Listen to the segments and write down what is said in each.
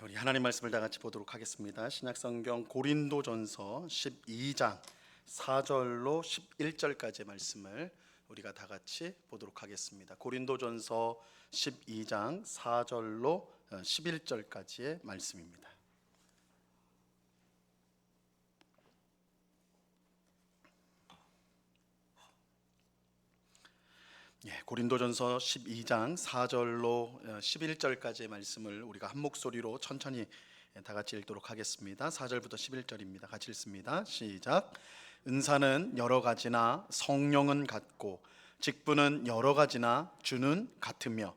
우리 하나님 말씀을 다 같이 보도록 하겠습니다. 신약성경 고린도전서 12장 4절로 11절까지의 말씀을 우리가 다 같이 보도록 하겠습니다. 고린도전서 12장 4절로 11절까지의 말씀입니다. 고린도전서 12장 4절로 11절까지의 말씀을 우리가 한 목소리로 천천히 다 같이 읽도록 하겠습니다. 4절부터 11절입니다. 같이 읽습니다. 시작. 은사는 여러 가지나 성령은 같고 직분은 여러 가지나 주는 같으며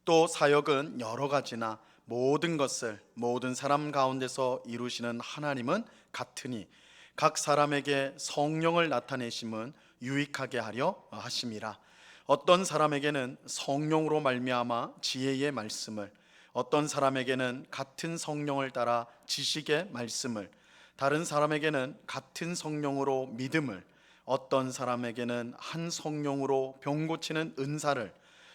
또 사역은 여러 가지나 모든 것을 모든 사람 가운데서 이루시는 하나님은 같으니 각 사람에게 성령을 나타내심은 유익하게 하려 하심이라. 어떤 사람에게는 성령으로 말미암아 지혜의 말씀을, 어떤 사람에게는 같은 성령을 따라 지식의 말씀을, 다른 사람에게는 같은 성령으로 믿음을, 어떤 사람에게는 한 성령으로 병 고치는 은사를,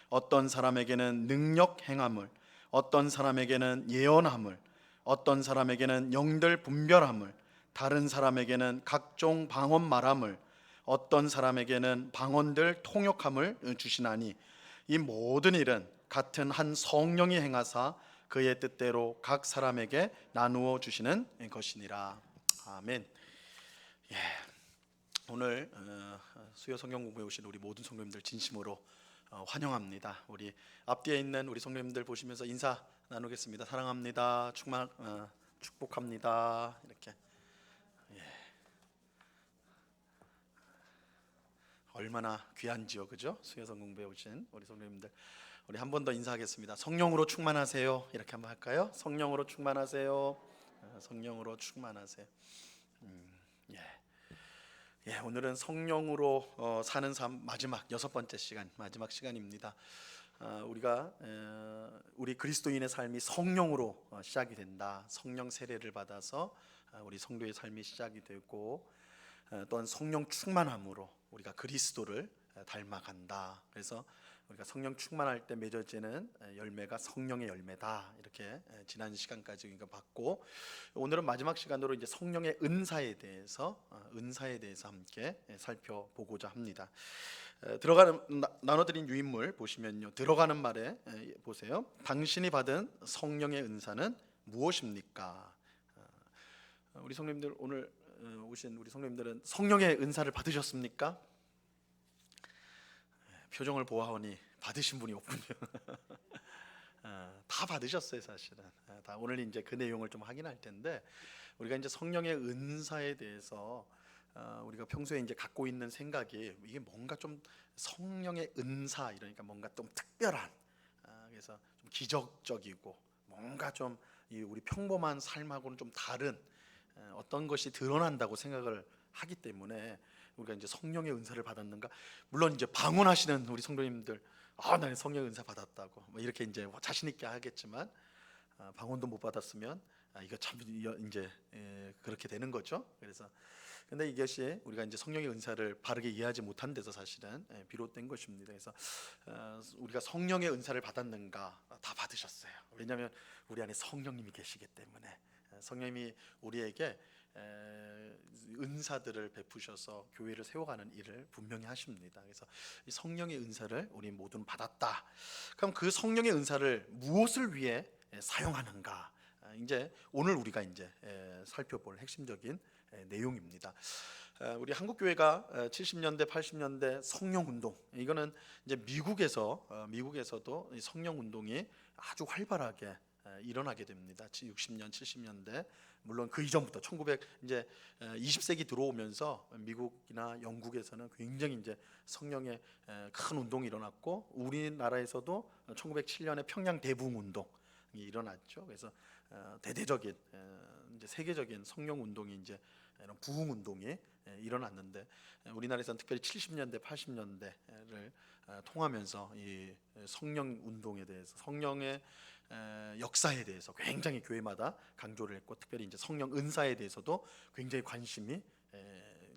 어떤 사람에게는 능력 행함을, 어떤 사람에게는 예언함을, 어떤 사람에게는 영들 분별함을, 다른 사람에게는 각종 방언 말함을, 어떤 사람에게는 방언들 통역함을 주시나니 이 모든 일은 같은 한 성령이 행하사 그의 뜻대로 각 사람에게 나누어 주시는 것이니라. 아멘. 오늘 수요 성경 공부에 오신 우리 모든 성도님들 진심으로 환영합니다. 우리 앞뒤에 있는 우리 성도님들 보시면서 인사 나누겠습니다. 사랑합니다. 축복합니다. 이렇게. 얼마나 귀한지요, 그죠? 수요성 공부에 오신 우리 성도님들, 우리 한 번 더 인사하겠습니다. 성령으로 충만하세요. 이렇게 한번 할까요? 성령으로 충만하세요. 성령으로 충만하세요. 오늘은 성령으로 사는 삶 마지막 여섯 번째 시간, 마지막 시간입니다. 우리 그리스도인의 삶이 성령으로 시작이 된다. 성령 세례를 받아서 우리 성도의 삶이 시작이 되고, 또한 성령 충만함으로 우리가 그리스도를 닮아간다. 그래서 우리가 성령 충만할 때 맺어지는 열매가 성령의 열매다. 이렇게 지난 시간까지 우리가 봤고, 오늘은 마지막 시간으로 이제 성령의 은사에 대해서 함께 살펴보고자 합니다. 나눠드린 유인물 보시면요, 들어가는 말에 보세요. 당신이 받은 성령의 은사는 무엇입니까? 우리 성도님들, 오늘 오신 우리 성도님들은 성령의 은사를 받으셨습니까? 표정을 보아하니 받으신 분이 없군요. 다 받으셨어요, 사실은. 다 오늘 이제 그 내용을 좀 확인할 텐데, 우리가 이제 성령의 은사에 대해서 우리가 평소에 이제 갖고 있는 생각이, 이게 뭔가 좀 성령의 은사 이러니까 뭔가 좀 특별한, 그래서 좀 기적적이고 뭔가 좀 우리 평범한 삶하고는 좀 다른 어떤 것이 드러난다고 생각을 하기 때문에 우리가 이제 성령의 은사를 받았는가? 물론 이제 방언하시는 우리 성도님들, 나는 성령의 은사 받았다고 뭐 이렇게 이제 자신 있게 하겠지만, 방언도 못 받았으면 이거 참 이제 그렇게 되는 거죠. 그래서 근데 이것이 우리가 이제 성령의 은사를 바르게 이해하지 못한 데서 사실은 비롯된 것입니다. 그래서 우리가 성령의 은사를 받았는가? 다 받으셨어요. 왜냐하면 우리 안에 성령님이 계시기 때문에. 성령님이 우리에게 은사들을 베푸셔서 교회를 세워가는 일을 분명히 하십니다. 그래서 이 성령의 은사를 우리 모두는 받았다. 그럼 그 성령의 은사를 무엇을 위해 사용하는가? 이제 오늘 우리가 이제 살펴볼 핵심적인 내용입니다. 우리 한국 교회가 70년대, 80년대 성령 운동, 이거는 이제 미국에서도 성령 운동이 아주 활발하게 일어나게 됩니다. 60년, 70년대, 물론 그 이전부터 20세기 들어오면서 미국이나 영국에서는 굉장히 이제 성령의 큰 운동이 일어났고, 우리나라에서도 1907년에 평양 대부흥 운동이 일어났죠. 그래서 대대적인 이제 세계적인 성령 운동이 이제 이런 부흥 운동이 일어났는데, 우리나라에서는 특별히 70년대, 80년대를 통하면서 이 성령 운동에 대해서, 성령의 역사에 대해서 굉장히 교회마다 강조를 했고, 특별히 이제 성령 은사에 대해서도 굉장히 관심이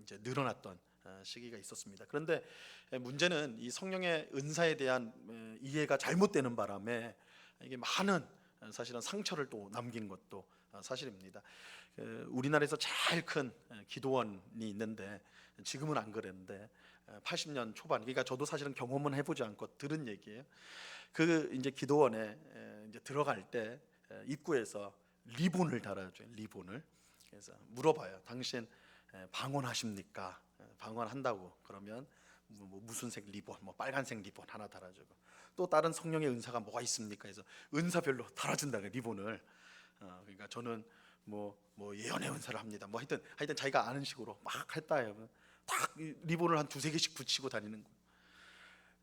이제 늘어났던 시기가 있었습니다. 그런데 문제는 이 성령의 은사에 대한 이해가 잘못되는 바람에 이게 많은 사실은 상처를 또 남긴 것도 사실입니다. 우리나라에서 제일 큰 기도원이 있는데 지금은 안 그랬는데 80년 초반, 그러니까 저도 사실은 경험은 해보지 않고 들은 얘기예요. 그 이제 기도원에 이제 들어갈 때 입구에서 리본을 달아줘요. 리본을. 그래서 물어봐요. 당신 방언하십니까? 방언한다고 그러면 무슨 색 리본, 뭐 빨간색 리본 하나 달아주고, 또 다른 성령의 은사가 뭐가 있습니까? 해서 은사별로 달아준다, 리본을. 그러니까 저는 뭐 예언의 은사를 합니다. 뭐 하여튼 자기가 아는 식으로 막 했다요. 딱 리본을 한 두세 개씩 붙이고 다니는 거예요.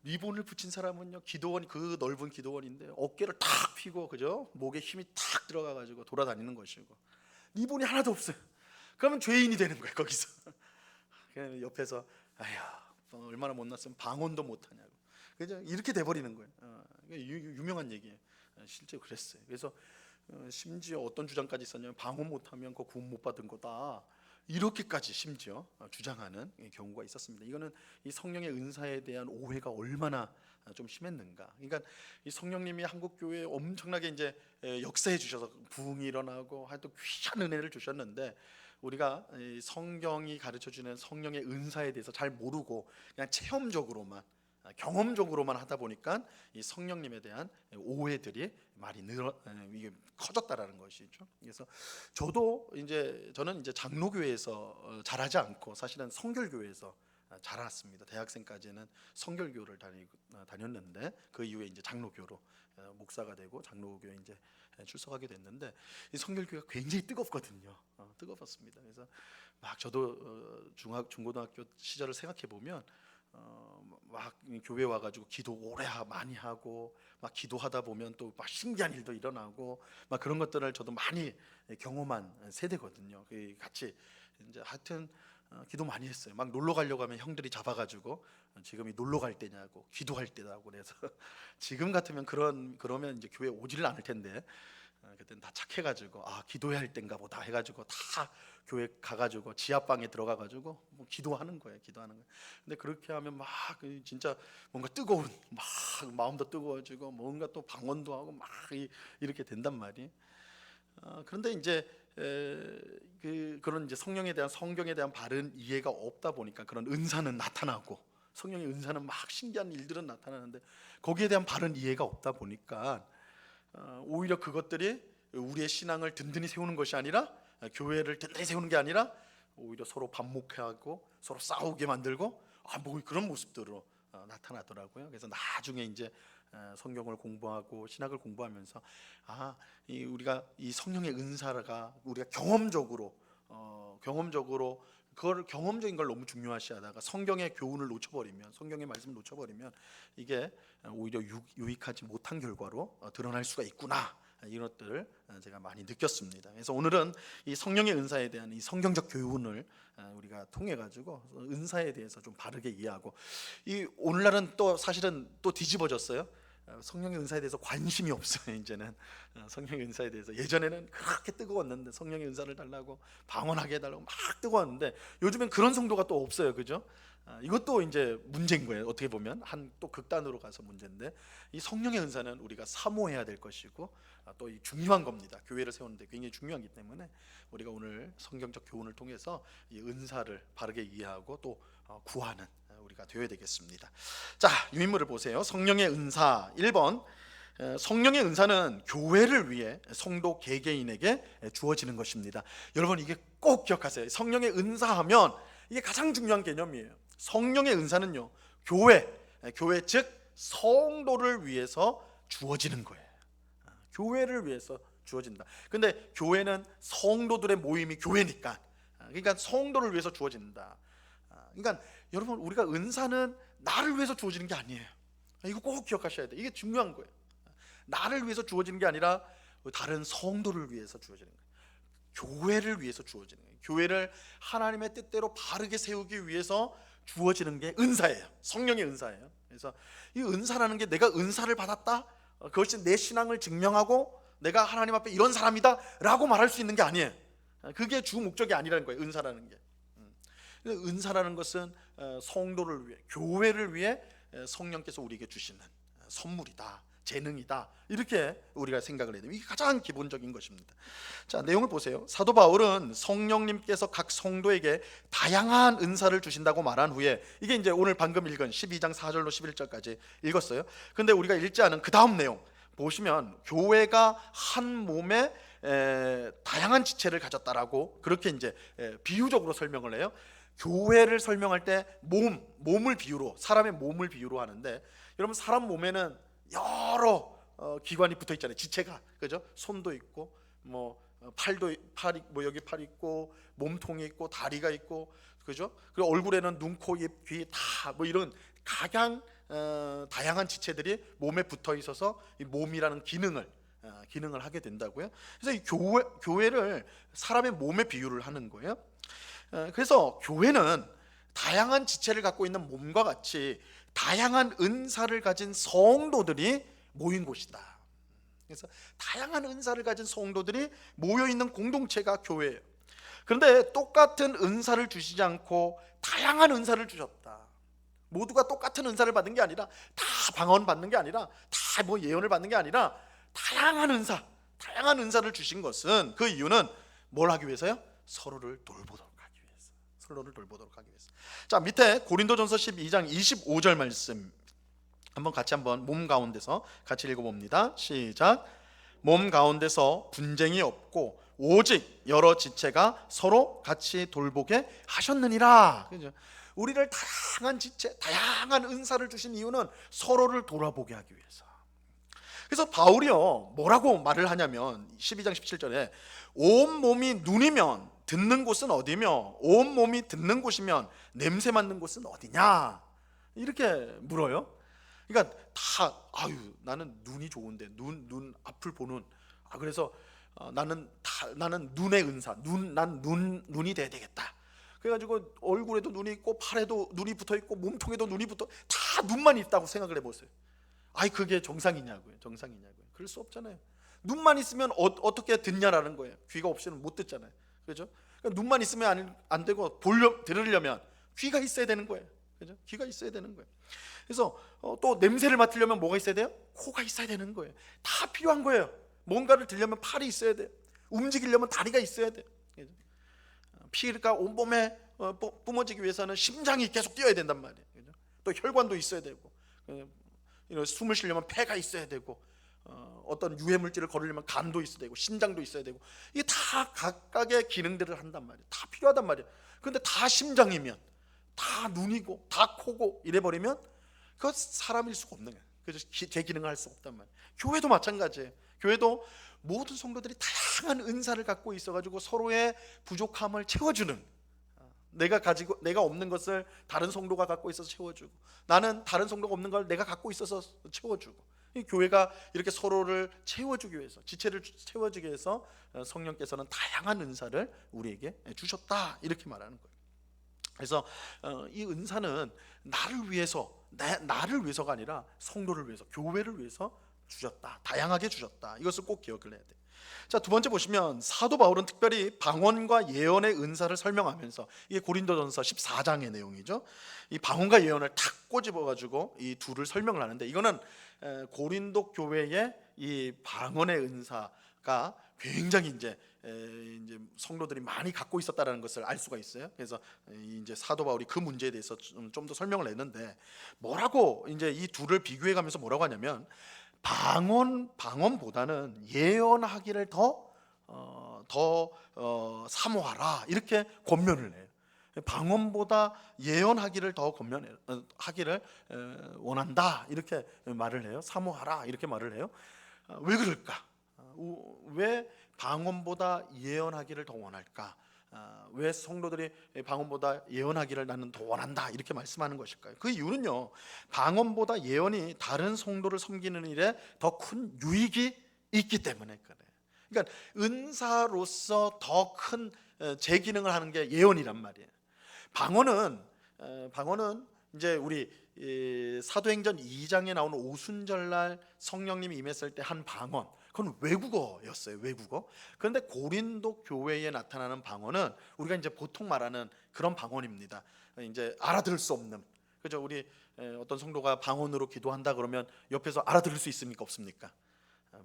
리본을 붙인 사람은요, 기도원, 그 넓은 기도원인데 어깨를 탁 펴고, 그죠? 목에 힘이 탁 들어가 가지고 돌아다니는 것이고, 리본이 하나도 없어요. 그러면 죄인이 되는 거예요, 거기서. 그냥 옆에서 아휴, 얼마나 못났으면 방언도 못하냐고, 그죠? 이렇게 돼버리는 거예요. 유명한 얘기예요. 실제 그랬어요. 그래서 심지어 어떤 주장까지 있었냐면, 방언 못하면 그 구원 못 받은 거다, 이렇게까지 심지어 주장하는 경우가 있었습니다. 이거는 이 성령의 은사에 대한 오해가 얼마나 좀 심했는가. 그러니까 이 성령님이 한국 교회에 엄청나게 이제 역사해 주셔서 부흥이 일어나고 하여튼 귀한 은혜를 주셨는데, 우리가 이 성경이 가르쳐 주는 성령의 은사에 대해서 잘 모르고 그냥 체험적으로만, 경험적으로만 하다 보니까 이 성령님에 대한 오해들이 많이 이게 커졌다라는 것이죠. 그래서 저는 이제 장로교회에서 자라지 않고 사실은 성결교회에서 자랐습니다. 대학생까지는 성결교를 다녔는데, 그 이후에 이제 장로교로 목사가 되고 장로교에 이제 출석하게 됐는데, 이 성결교회가 굉장히 뜨겁거든요. 뜨거웠습니다. 그래서 막 저도 중고등학교 시절을 생각해 보면 막 교회 와가지고 기도 오래 많이 하고, 막 기도하다 보면 또 막 신기한 일도 일어나고, 막 그런 것들을 저도 많이 경험한 세대거든요. 같이 이제 하여튼 기도 많이 했어요. 막 놀러 가려고 하면 형들이 잡아가지고 지금이 놀러 갈 때냐고, 기도할 때라고 그래서 지금 같으면 그러면 이제 교회 오지를 않을 텐데, 그때는 다 착해가지고 기도해야 할 때인가 보다 해가지고 다 교회 가가지고 지하방에 들어가가지고 뭐 기도하는 거예요. 근데 그렇게 하면 막 진짜 뭔가 뜨거운, 막 마음도 뜨거워지고 뭔가 또 방언도 하고 막 이렇게 된단 말이에요. 그런데 이제 그런 이제 성령에 대한, 성경에 대한 바른 이해가 없다 보니까 그런 은사는 나타나고, 성령의 은사는 막 신기한 일들은 나타나는데 거기에 대한 바른 이해가 없다 보니까 오히려 그것들이 우리의 신앙을 든든히 세우는 것이 아니라, 교회를 든든히 세우는 게 아니라 오히려 서로 반목하고 서로 싸우게 만들고, 뭐 그런 모습들로 나타나더라고요. 그래서 나중에 이제 성경을 공부하고 신학을 공부하면서 우리가 이 성령의 은사가 우리가 경험적으로 그걸 경험적인 걸 너무 중요시하다가 성경의 교훈을 놓쳐버리면, 성경의 말씀을 놓쳐버리면 이게 오히려 유익하지 못한 결과로 드러날 수가 있구나, 이런 것들을 제가 많이 느꼈습니다. 그래서 오늘은 이 성령의 은사에 대한 이 성경적 교훈을 우리가 통해 가지고 은사에 대해서 좀 바르게 이해하고, 이 오늘날은 또 사실은 또 뒤집어졌어요. 성령의 은사에 대해서 관심이 없어요. 이제는 성령의 은사에 대해서, 예전에는 그렇게 뜨거웠는데 성령의 은사를 달라고, 방언하게 해달라고 막 뜨거웠는데 요즘엔 그런 성도가 또 없어요. 그죠? 이것도 이제 문제인 거예요. 어떻게 보면 또 극단으로 가서 문제인데, 이 성령의 은사는 우리가 사모해야 될 것이고 또 중요한 겁니다. 교회를 세우는데 굉장히 중요하기 때문에 우리가 오늘 성경적 교훈을 통해서 이 은사를 바르게 이해하고 또 구하는 우리가 되어야 되겠습니다. 자, 유인물을 보세요. 성령의 은사 1번. 성령의 은사는 교회를 위해 성도 개개인에게 주어지는 것입니다. 여러분, 이게 꼭 기억하세요. 성령의 은사하면 이게 가장 중요한 개념이에요. 성령의 은사는요, 교회 즉 성도를 위해서 주어지는 거예요. 교회를 위해서 주어진다. 근데 교회는 성도들의 모임이 교회니까, 그러니까 성도를 위해서 주어진다. 그러니까 여러분, 우리가 은사는 나를 위해서 주어지는 게 아니에요. 이거 꼭 기억하셔야 돼요. 이게 중요한 거예요. 나를 위해서 주어지는 게 아니라 다른 성도를 위해서 주어지는 거예요. 교회를 위해서 주어지는 거예요. 교회를 하나님의 뜻대로 바르게 세우기 위해서 주어지는 게 은사예요. 성령의 은사예요. 그래서 이 은사라는 게 내가 은사를 받았다, 그것이 내 신앙을 증명하고 내가 하나님 앞에 이런 사람이다 라고 말할 수 있는 게 아니에요. 그게 주 목적이 아니라는 거예요. 은사라는 게. 은사라는 것은 성도를 위해, 교회를 위해 성령께서 우리에게 주시는 선물이다. 재능이다, 이렇게 우리가 생각을 해야 됩니다. 이게 가장 기본적인 것입니다. 자, 내용을 보세요. 사도 바울은 성령님께서 각 성도에게 다양한 은사를 주신다고 말한 후에, 이게 이제 오늘 방금 읽은 12장 4절로 11절까지 읽었어요. 근데 우리가 읽지 않은 그 다음 내용 보시면, 교회가 한 몸에 다양한 지체를 가졌다라고 그렇게 이제 비유적으로 설명을 해요. 교회를 설명할 때 몸을 비유로, 사람의 몸을 비유로 하는데, 여러분 사람 몸에는 여러 기관이 붙어 있잖아요. 지체가, 그죠? 손도 있고, 뭐 여기 팔 있고, 몸통이 있고, 다리가 있고, 그죠? 그리고 얼굴에는 눈, 코, 입, 귀 다 뭐 이런 각양 다양한 지체들이 몸에 붙어 있어서 이 몸이라는 기능을 하게 된다고요. 그래서 이 교회를 사람의 몸에 비유를 하는 거예요. 그래서 교회는 다양한 지체를 갖고 있는 몸과 같이 다양한 은사를 가진 성도들이 모인 곳이다. 그래서 다양한 은사를 가진 성도들이 모여 있는 공동체가 교회예요. 그런데 똑같은 은사를 주시지 않고 다양한 은사를 주셨다. 모두가 똑같은 은사를 받는 게 아니라, 다 방언 받는 게 아니라, 다 뭐 예언을 받는 게 아니라, 다양한 은사를 주신 것은, 그 이유는 뭘 하기 위해서요? 서로를 돌보도록 하기 위해서. 자, 밑에 고린도전서 12장 25절 말씀 한번 몸 가운데서 같이 읽어봅니다. 시작. 몸 가운데서 분쟁이 없고 오직 여러 지체가 서로 같이 돌보게 하셨느니라. 그죠? 우리를 다양한 지체, 다양한 은사를 주신 이유는 서로를 돌아보게 하기 위해서. 그래서 바울이요, 뭐라고 말을 하냐면 12장 17절에 온 몸이 눈이면 듣는 곳은 어디며 온 몸이 듣는 곳이면 냄새 맡는 곳은 어디냐, 이렇게 물어요. 그러니까 나는 눈이 좋은데 눈 앞을 보는, 그래서 나는 눈의 은사, 눈이 돼야 되겠다. 그래가지고 얼굴에도 눈이 있고, 팔에도 눈이 붙어 있고, 몸통에도 눈이 붙어, 다 눈만 있다고 생각을 해보세요. 그게 정상이냐고요. 그럴 수 없잖아요. 눈만 있으면 어떻게 듣냐라는 거예요. 귀가 없이는 못 듣잖아요. 그렇죠? 그러니까 눈만 있으면 안 되고, 들으려면 귀가 있어야 되는 거예요. 그죠? 귀가 있어야 되는 거예요. 그래서 또 냄새를 맡으려면 뭐가 있어야 돼요? 코가 있어야 되는 거예요. 다 필요한 거예요. 뭔가를 들려면 팔이 있어야 돼요. 움직이려면 다리가 있어야 돼요. 그죠? 피가 온몸에 뿜어지기 위해서는 심장이 계속 뛰어야 된단 말이에요. 그죠? 또 혈관도 있어야 되고, 숨을 쉬려면 폐가 있어야 되고, 어떤 유해 물질을 거르려면 간도 있어야 되고, 신장도 있어야 되고, 이게 다 각각의 기능들을 한단 말이에요. 다 필요하단 말이에요. 근데 다 심장이면, 다 눈이고, 다 코고 이래버리면 그건 사람일 수가 없는 거예요. 그래서 제 기능을 할 수 없단 말이에요. 교회도 마찬가지예요. 교회도 모든 성도들이 다양한 은사를 갖고 있어가지고 서로의 부족함을 채워주는, 내가 없는 것을 다른 성도가 갖고 있어서 채워주고, 나는 다른 성도가 없는 걸 내가 갖고 있어서 채워주고, 이 교회가 이렇게 서로를 채워주기 위해서, 지체를 채워주기 위해서 성령께서는 다양한 은사를 우리에게 주셨다, 이렇게 말하는 거예요. 그래서 이 은사는 나를 위해서가 아니라 성도를 위해서, 교회를 위해서 주셨다, 다양하게 주셨다. 이것을 꼭 기억을 해야 돼요. 자, 두 번째 보시면 사도 바울은 특별히 방언과 예언의 은사를 설명하면서, 이게 고린도전서 14장의 내용이죠. 이 방언과 예언을 탁 꼬집어 가지고 이 둘을 설명을 하는데, 이거는 고린도 교회의 이 방언의 은사가 굉장히 이제 성도들이 많이 갖고 있었다라는 것을 알 수가 있어요. 그래서 이제 사도 바울이 그 문제에 대해서 좀 더 설명을 했는데, 뭐라고 이제 이 둘을 비교해 가면서 뭐라고 하냐면, 방언보다는 예언하기를 더 사모하라, 이렇게 권면을 해요. 방언보다 예언하기를 더 하기를 원한다, 이렇게 말을 해요. 사모하라, 이렇게 말을 해요. 왜 그럴까? 왜 방언보다 예언하기를 더 원할까? 왜 성도들이 방언보다 예언하기를 나는 더 원한다, 이렇게 말씀하는 것일까요? 그 이유는요, 방언보다 예언이 다른 성도를 섬기는 일에 더 큰 유익이 있기 때문에 그래요. 그러니까 은사로서 더 큰 제 기능을 하는 게 예언이란 말이에요. 방언은 이제 우리 사도행전 2장에 나오는 오순절날 성령님이 임했을 때 한 방언, 그건 외국어였어요. 외국어. 그런데 고린도 교회에 나타나는 방언은 우리가 이제 보통 말하는 그런 방언입니다. 이제 알아들을 수 없는, 그죠? 우리 어떤 성도가 방언으로 기도한다 그러면 옆에서 알아들을 수 있습니까? 없습니까?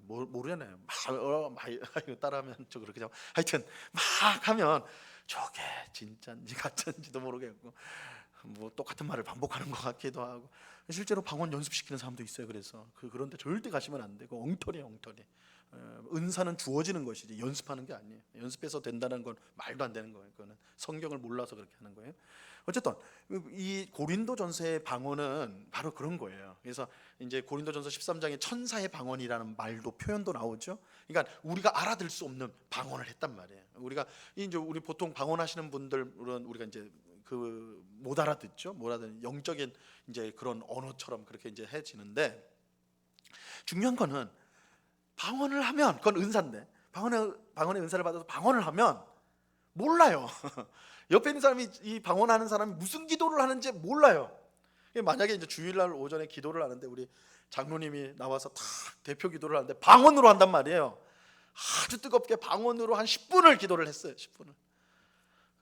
모르잖아요. 막 따라하면 저 그렇게 하여튼 막 하면 저게 진짜인지 가짜인지도 모르겠고 뭐 똑같은 말을 반복하는 것 같기도 하고 실제로 방언 연습시키는 사람도 있어요. 그래서 그런데 절대 가시면 안 되고 엉터리예요, 엉터리. 은사는 주어지는 것이지 연습하는 게 아니에요. 연습해서 된다는 건 말도 안 되는 거예요. 그거는 성경을 몰라서 그렇게 하는 거예요. 어쨌든 이 고린도전서의 방언은 바로 그런 거예요. 그래서 이제 고린도전서 13장에 천사의 방언이라는 말도 표현도 나오죠. 그러니까 우리가 알아들 수 없는 방언을 했단 말이에요. 우리 보통 방언하시는 분들은 우리가 이제 그 못 알아듣죠. 못 알아듣는 영적인 이제 그런 언어처럼 그렇게 이제 해지는데 중요한 거는 방언을 하면 그건 은사인데 방언의 은사를 받아서 방언을 하면 몰라요. 옆에 있는 사람이 이 방언하는 사람이 무슨 기도를 하는지 몰라요. 만약에 이제 주일날 오전에 기도를 하는데 우리 장로님이 나와서 탁 대표 기도를 하는데 방언으로 한단 말이에요. 아주 뜨겁게 방언으로 한 10분을 기도를 했어요. 10분을.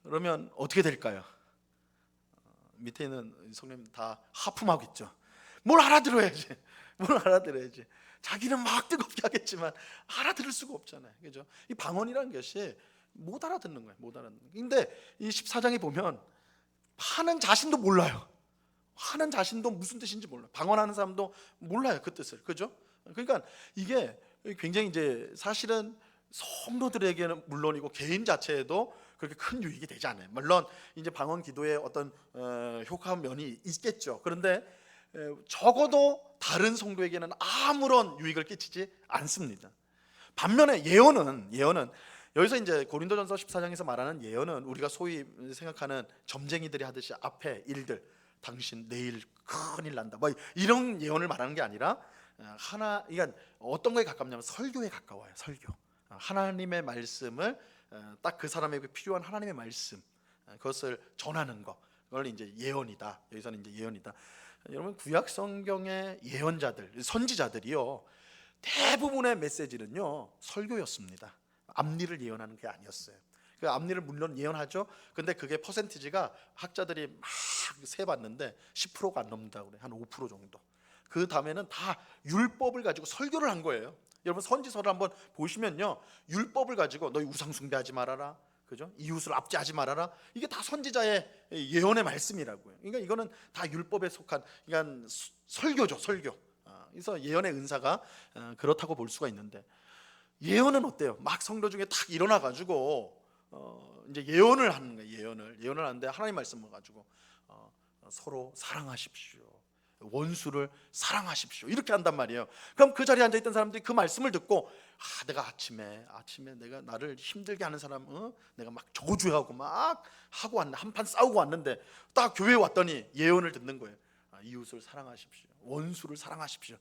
그러면 어떻게 될까요? 밑에 있는 성도님 다 하품하고 있죠. 뭘 알아들어야지. 뭘 알아들어야지. 자기는 막 뜨겁게 하겠지만 알아들을 수가 없잖아요. 그죠? 이 방언이라는 것이 못 알아듣는 거예요. 못 알아듣는 거예요. 근데 이 14장에 보면 하는 자신도 몰라요. 하는 자신도 무슨 뜻인지 몰라요. 방언하는 사람도 몰라요. 그 뜻을. 그죠? 그러니까 이게 굉장히 이제 사실은 성도들에게는 물론이고 개인 자체에도 그렇게 큰 유익이 되지 않아요. 물론 이제 방언 기도에 어떤 효과한 면이 있겠죠. 그런데 적어도 다른 성도에게는 아무런 유익을 끼치지 않습니다. 반면에 예언은 여기서 이제 고린도전서 14장에서 말하는 예언은 우리가 소위 생각하는 점쟁이들이 하듯이 앞에 일들, 당신 내일 큰일 난다, 뭐 이런 예언을 말하는 게 아니라 그러니까 어떤 거에 가깝냐면 설교에 가까워요. 설교. 하나님의 말씀을 딱 그 사람에게 필요한 하나님의 말씀 그것을 전하는 거, 그걸 이제 예언이다. 여기서는 이제 예언이다. 여러분 구약 성경의 예언자들, 선지자들이요 대부분의 메시지는요 설교였습니다. 앞일을 예언하는 게 아니었어요. 그 앞일을 물론 예언하죠. 근데 그게 퍼센티지가 학자들이 막 세봤는데 10%가 안 넘는다고 그래. 한 5% 정도. 그 다음에는 다 율법을 가지고 설교를 한 거예요. 여러분 선지서를 한번 보시면요 율법을 가지고 너희 우상 숭배하지 말아라, 그죠? 이웃을 압제하지 말아라. 이게 다 선지자의 예언의 말씀이라고요. 그러니까 이거는 다 율법에 속한 그러니까 설교죠, 설교. 그래서 예언의 은사가 그렇다고 볼 수가 있는데 예언은 어때요? 막 성도 중에 딱 일어나 가지고 이제 예언을 하는 거예요. 예언을 하는데 하나님 말씀을 가지고 서로 사랑하십시오. 원수를 사랑하십시오. 이렇게 한단 말이에요. 그럼 그 자리에 앉아 있던 사람들이 그 말씀을 듣고 내가 아침에 내가 나를 힘들게 하는 사람 내가 막 저주하고 막 하고 왔네. 한판 싸우고 왔는데 딱 교회에 왔더니 예언을 듣는 거예요. 이웃을 사랑하십시오. 원수를 사랑하십시오.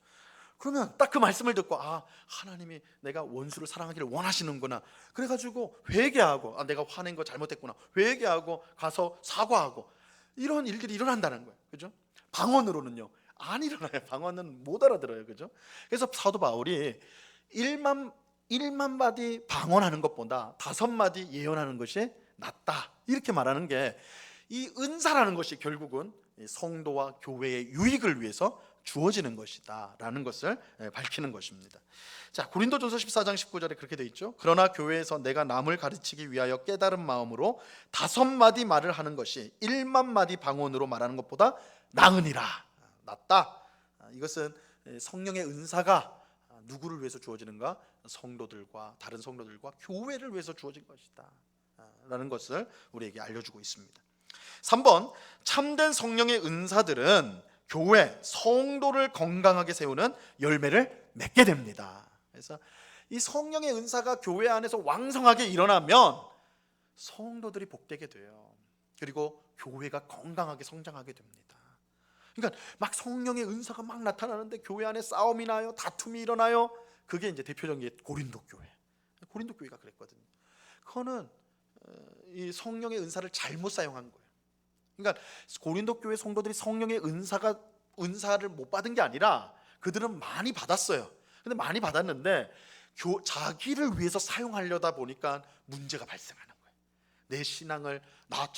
그러면 딱 그 말씀을 듣고 하나님이 내가 원수를 사랑하기를 원하시는구나. 그래가지고 회개하고 내가 화낸 거 잘못했구나. 회개하고 가서 사과하고 이런 일들이 일어난다는 거예요. 그죠? 방언으로는요 안 일어나요. 방언은 못 알아들어요. 그죠? 그래서 사도 바울이 1만 마디 방언하는 것보다 5마디 예언하는 것이 낫다 이렇게 말하는 게 이 은사라는 것이 결국은 성도와 교회의 유익을 위해서 주어지는 것이다 라는 것을 밝히는 것입니다. 자, 고린도전서 14장 19절에 그렇게 돼 있죠. 그러나 교회에서 내가 남을 가르치기 위하여 깨달은 마음으로 5마디 말을 하는 것이 1만 마디 방언으로 말하는 것보다 나으니라. 낫다. 이것은 성령의 은사가 누구를 위해서 주어지는가? 성도들과 다른 성도들과 교회를 위해서 주어진 것이다 라는 것을 우리에게 알려주고 있습니다. 3번, 참된 성령의 은사들은 교회, 성도를 건강하게 세우는 열매를 맺게 됩니다. 그래서 이 성령의 은사가 교회 안에서 왕성하게 일어나면 성도들이 복되게 돼요. 그리고 교회가 건강하게 성장하게 됩니다. 그러니까 막 성령의 은사가 막 나타나는데 교회 안에 싸움이 나요, 다툼이 일어나요. 그게 이제 대표적인 게 고린도 교회. 고린도 교회가 그랬거든요. 그거는 이 성령의 은사를 잘못 사용한 거예요. 그러니까 고린도 교회 성도들이 성령의 은사를 못 받은 게 아니라 그들은 많이 받았어요. 근데 많이 받았는데 자기를 위해서 사용하려다 보니까 문제가 발생하는 거예요. 내 신앙을 나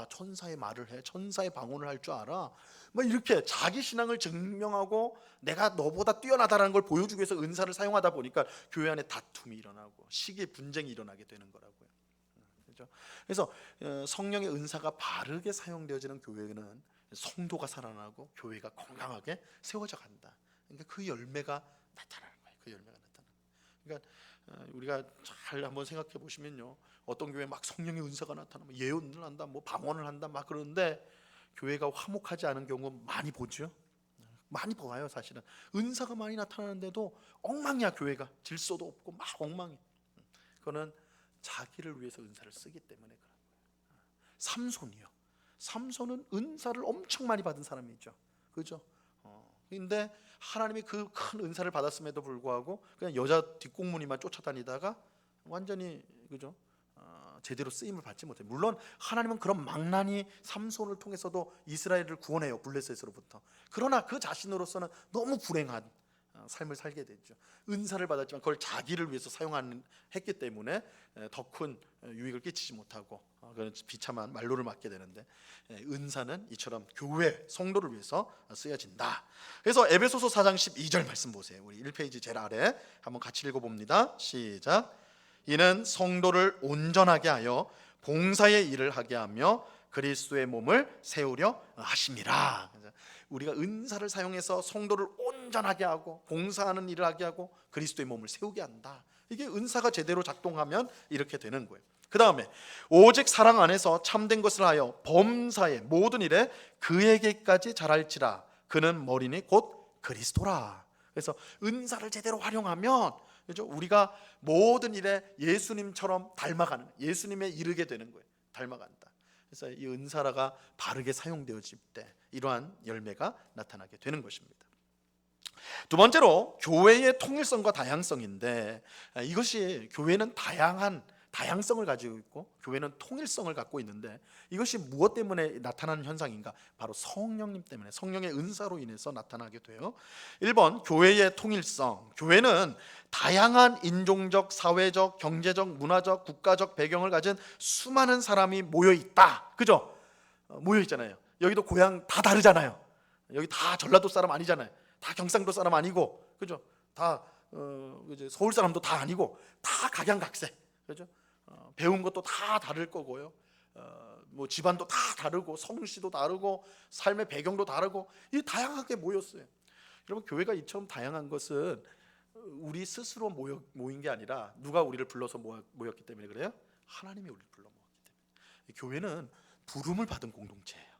천사의 말을 해, 천사의 방언을 할 줄 알아, 뭐 이렇게 자기 신앙을 증명하고 내가 너보다 뛰어나다라는 걸 보여주기 위해서 은사를 사용하다 보니까 교회 안에 다툼이 일어나고 시기 분쟁이 일어나게 되는 거라고요. 그렇죠? 그래서 성령의 은사가 바르게 사용되어지는 교회는 성도가 살아나고 교회가 건강하게 세워져 간다. 그러니까 그 열매가 나타나는 거예요. 그 열매가 나타나는 거예요. 그러니까 우리가 잘 한번 생각해 보시면요, 어떤 교회 막 성령의 은사가 나타나면 예언을 한다, 뭐 방언을 한다, 막 그러는데 교회가 화목하지 않은 경우 많이 보죠. 많이 봐요. 사실은 은사가 많이 나타나는데도 엉망이야. 교회가 질서도 없고 막 엉망이. 그거는 자기를 위해서 은사를 쓰기 때문에 그런 거예요. 삼손이요. 삼손은 은사를 엄청 많이 받은 사람이죠. 그죠? 근데 하나님이 그 큰 은사를 받았음에도 불구하고 그냥 여자 뒷공무니만 쫓아다니다가 완전히, 그죠? 제대로 쓰임을 받지 못해요. 물론 하나님은 그런 망나니 삼손을 통해서도 이스라엘을 구원해요, 블레셋으로부터. 그러나 그 자신으로서는 너무 불행한 삶을 살게 됐죠. 은사를 받았지만 그걸 자기를 위해서 사용했기 때문에 더 큰 유익을 끼치지 못하고 그런 비참한 말로를 맞게 되는데, 은사는 이처럼 교회 성도를 위해서 쓰여진다. 그래서 에베소서 4장 12절 말씀 보세요. 우리 1페이지 제일 아래 한번 같이 읽어봅니다. 시작. 이는 성도를 온전하게 하여 봉사의 일을 하게 하며 그리스도의 몸을 세우려 하심이라. 우리가 은사를 사용해서 성도를 온전하게 하고 봉사하는 일을 하게 하고 그리스도의 몸을 세우게 한다. 이게 은사가 제대로 작동하면 이렇게 되는 거예요. 그 다음에 오직 사랑 안에서 참된 것을 하여 범사의 모든 일에 그에게까지 잘할지라. 그는 머리니 곧 그리스도라. 그래서 은사를 제대로 활용하면, 그렇죠? 우리가 모든 일에 예수님처럼 닮아가는, 예수님에 이르게 되는 거예요. 닮아간다. 그래서 이 은사가 바르게 사용되어질 때 이러한 열매가 나타나게 되는 것입니다. 두 번째로 교회의 통일성과 다양성인데, 이것이 교회는 다양성을 가지고 있고 교회는 통일성을 갖고 있는데, 이것이 무엇 때문에 나타나는 현상인가? 바로 성령님 때문에, 성령의 은사로 인해서 나타나게 돼요. 1번 교회의 통일성. 교회는 다양한 인종적, 사회적, 경제적, 문화적, 국가적 배경을 가진 수많은 사람이 모여 있다. 그죠? 모여 있잖아요. 여기도 고향 다 다르잖아요. 여기 다 전라도 사람 아니잖아요. 다 경상도 사람 아니고, 그죠? 다 서울 사람도 다 아니고 다 각양각색, 그죠? 배운 것도 다 다를 거고요. 뭐 집안도 다 다르고 성씨도 다르고 삶의 배경도 다르고, 이 다양하게 모였어요. 여러분, 교회가 이처럼 다양한 것은 우리 스스로 모인 게 아니라 누가 우리를 불러서 모였기 때문에 그래요? 하나님이 우리를 불러 모았기 때문에. 교회는 부름을 받은 공동체예요.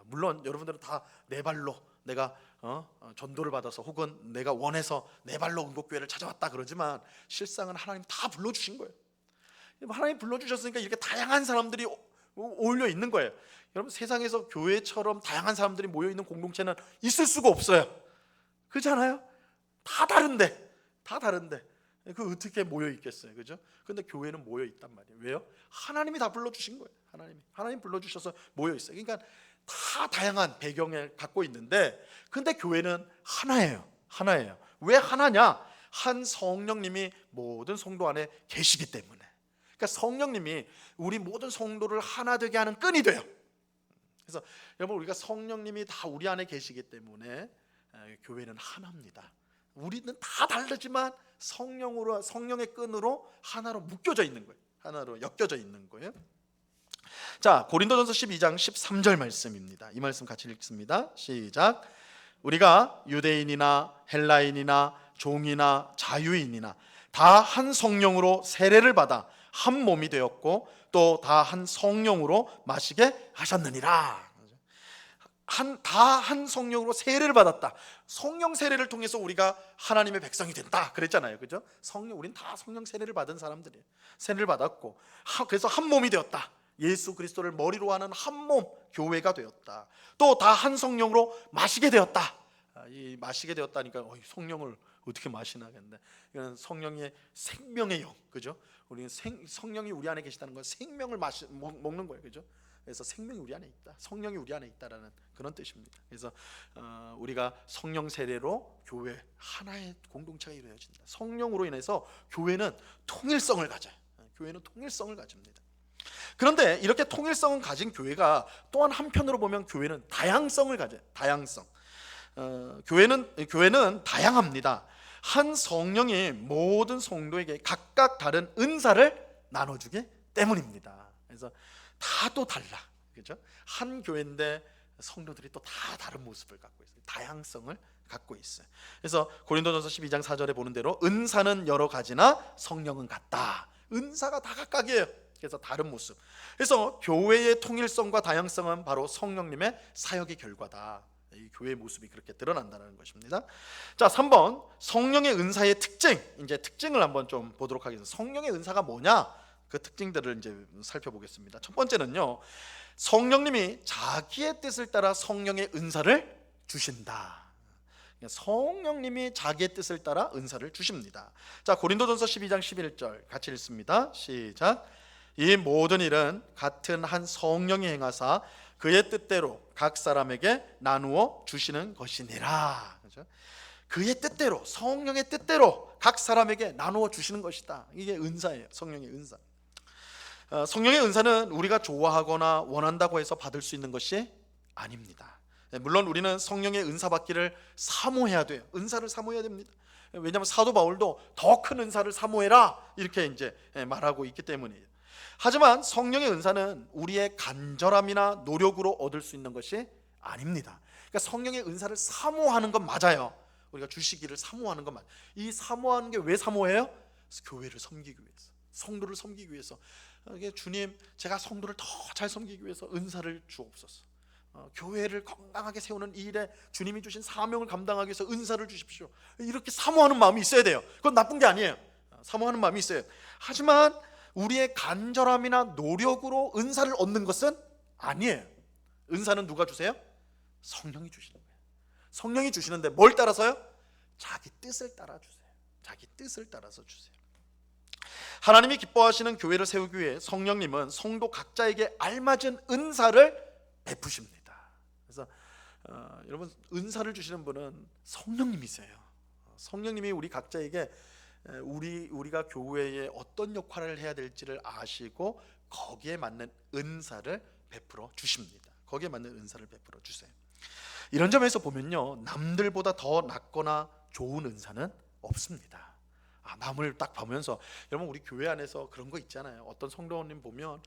물론 여러분들은 다 내 발로 내가 전도를 받아서 혹은 내가 원해서 내 발로 응곡교회를 찾아왔다 그러지만, 실상은 하나님 다 불러주신 거예요. 하나님 불러주셨으니까 이렇게 다양한 사람들이 어울려 있는 거예요. 여러분, 세상에서 교회처럼 다양한 사람들이 모여 있는 공동체는 있을 수가 없어요. 그렇잖아요? 다 다른데 그 어떻게 모여 있겠어요, 그죠? 근데 교회는 모여 있단 말이에요. 왜요? 하나님이 다 불러주신 거예요. 하나님 불러주셔서 모여 있어요. 그러니까 다 다양한 배경을 갖고 있는데, 근데 교회는 하나예요. 왜 하나냐? 한 성령님이 모든 성도 안에 계시기 때문에. 그러니까 성령님이 우리 모든 성도를 하나 되게 하는 끈이 돼요. 그래서 여러분, 우리가 성령님이 다 우리 안에 계시기 때문에 교회는 하나입니다. 우리는 다 다르지만 성령의 끈으로 하나로 묶여져 있는 거예요. 하나로 엮여져 있는 거예요. 자, 고린도전서 12장 13절 말씀입니다. 이 말씀 같이 읽습니다. 시작. 우리가 유대인이나 헬라인이나 종이나 자유인이나 다 한 성령으로 세례를 받아 한 몸이 되었고 또 다 한 성령으로 마시게 하셨느니라. 다 한 성령으로 세례를 받았다. 성령 세례를 통해서 우리가 하나님의 백성이 된다 그랬잖아요, 그죠? 우리는 다 성령 세례를 받은 사람들이에요. 세례를 받았고 그래서 한 몸이 되었다. 예수 그리스도를 머리로 하는 한 몸 교회가 되었다. 또 다 한 성령으로 마시게 되었다. 이 마시게 되었다니까 성령을 어떻게 마시나겠네. 이건 성령의 생명의 영, 그죠? 우리는 성령이 우리 안에 계시다는 건 생명을 먹는 거예요, 그죠? 그래서 생명이 우리 안에 있다, 성령이 우리 안에 있다라는 그런 뜻입니다. 그래서 우리가 성령 세례로 교회 하나의 공동체가 이루어진다. 성령으로 인해서 교회는 통일성을 가져요. 교회는 통일성을 가집니다. 그런데 이렇게 통일성은 가진 교회가 또한 한편으로 보면 교회는 다양성을 가져요. 다양성. 교회는 다양합니다. 한 성령이 모든 성도에게 각각 다른 은사를 나눠주기 때문입니다. 그래서 다 또 달라, 그죠? 한 교회인데 성도들이 또 다 다른 모습을 갖고 있어요. 다양성을 갖고 있어요. 그래서 고린도전서 12장 4절에 보는 대로 은사는 여러 가지나 성령은 같다. 은사가 다 각각이에요. 그래서 다른 모습. 그래서 교회의 통일성과 다양성은 바로 성령님의 사역의 결과다. 이 교회의 모습이 그렇게 드러난다는 것입니다. 자, 3번 성령의 은사의 특징. 이제 특징을 한번 좀 보도록 하겠습니다. 성령의 은사가 뭐냐? 그 특징들을 이제 살펴보겠습니다. 첫 번째는요, 성령님이 자기의 뜻을 따라 성령의 은사를 주신다. 성령님이 자기의 뜻을 따라 은사를 주십니다. 자, 고린도전서 12장 11절 같이 읽습니다. 시작. 이 모든 일은 같은 한 성령이 행하사 그의 뜻대로 각 사람에게 나누어 주시는 것이니라. 그렇죠? 그의 뜻대로, 성령의 뜻대로 각 사람에게 나누어 주시는 것이다. 이게 은사예요. 성령의 은사. 성령의 은사는 우리가 좋아하거나 원한다고 해서 받을 수 있는 것이 아닙니다. 물론 우리는 성령의 은사 받기를 사모해야 돼요. 은사를 사모해야 됩니다. 왜냐하면 사도 바울도 더 큰 은사를 사모해라 이렇게 이제 말하고 있기 때문이에요. 하지만 성령의 은사는 우리의 간절함이나 노력으로 얻을 수 있는 것이 아닙니다. 그러니까 성령의 은사를 사모하는 건 맞아요. 우리가 주시기를 사모하는 건 맞아요. 이 사모하는 게 왜 사모해요? 교회를 섬기기 위해서, 성도를 섬기기 위해서. 이게 주님, 제가 성도를 더 잘 섬기기 위해서 은사를 주옵소서. 교회를 건강하게 세우는 이 일에 주님이 주신 사명을 감당하기 위해서 은사를 주십시오. 이렇게 사모하는 마음이 있어야 돼요. 그건 나쁜 게 아니에요. 사모하는 마음이 있어요. 하지만 우리의 간절함이나 노력으로 은사를 얻는 것은 아니에요. 은사는 누가 주세요? 성령이 주시는 거예요. 성령이 주시는데 뭘 따라서요? 자기 뜻을 따라 주세요. 자기 뜻을 따라서 주세요. 하나님이 기뻐하시는 교회를 세우기 위해 성령님은 성도 각자에게 알맞은 은사를 베푸십니다. 그래서 여러분, 은사를 주시는 분은 성령님이세요. 성령님이 우리 각자에게 우리가 교회에 어떤 역할을 해야 될지를 아시고 거기에 맞는 은사를 베풀어 주십니다. 거기에 맞는 은사를 베풀어 주세요. 이런 점에서 보면요, 남들보다 더 낫거나 좋은 은사는 없습니다. 남을 딱 보면서, 여러분 우리 교회 안에서 그런 거 있잖아요. 어떤 성도님 보면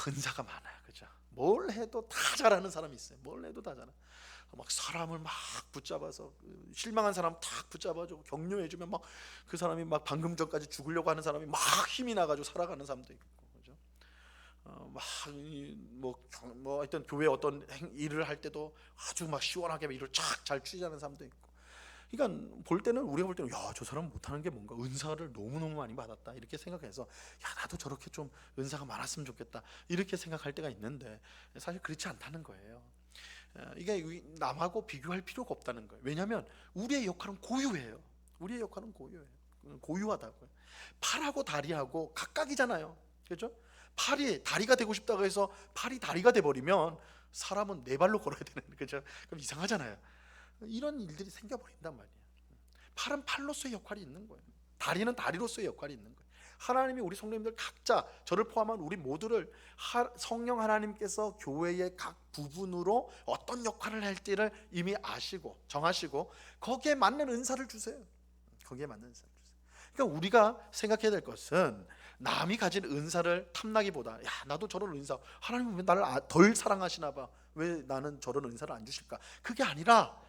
은사가 많아요, 그죠? 뭘 해도 다 잘하는 사람이 있어요. 뭘 해도 다 잘하. 막 사람을 막 붙잡아서, 실망한 사람 탁 붙잡아주고 격려해주면 막 그 사람이 막 방금 전까지 죽으려고 하는 사람이 막 힘이 나가지고 살아가는 사람도 있고, 그죠? 뭐 하여튼 교회 어떤 일을 할 때도 아주 막 시원하게 일을 쫙 잘 추진하는 사람도 있고. 그러니까 우리가 볼 때는 야, 저 사람 못하는 게 뭔가 은사를 너무너무 많이 받았다 이렇게 생각해서, 야, 나도 저렇게 좀 은사가 많았으면 좋겠다 이렇게 생각할 때가 있는데, 사실 그렇지 않다는 거예요. 이게 남하고 비교할 필요가 없다는 거예요. 왜냐하면 우리의 역할은 고유해요. 우리의 역할은 고유하다고요. 팔하고 다리하고 각각이잖아요, 그렇죠? 팔이 다리가 되고 싶다고 해서 팔이 다리가 돼버리면 사람은 네 발로 걸어야 되는, 그렇죠? 그럼 이상하잖아요. 이런 일들이 생겨버린단 말이에요. 팔은 팔로서의 역할이 있는 거예요. 다리는 다리로서의 역할이 있는 거예요. 하나님이 우리 성도님들 각자, 저를 포함한 우리 모두를 성령 하나님께서 교회의 각 부분으로 어떤 역할을 할지를 이미 아시고 정하시고 거기에 맞는 은사를 주세요. 거기에 맞는 은사를 주세요. 그러니까 우리가 생각해야 될 것은, 남이 가진 은사를 탐나기보다, 야, 나도 저런 은사, 하나님은 왜 나를 덜 사랑하시나 봐, 왜 나는 저런 은사를 안 주실까, 그게 아니라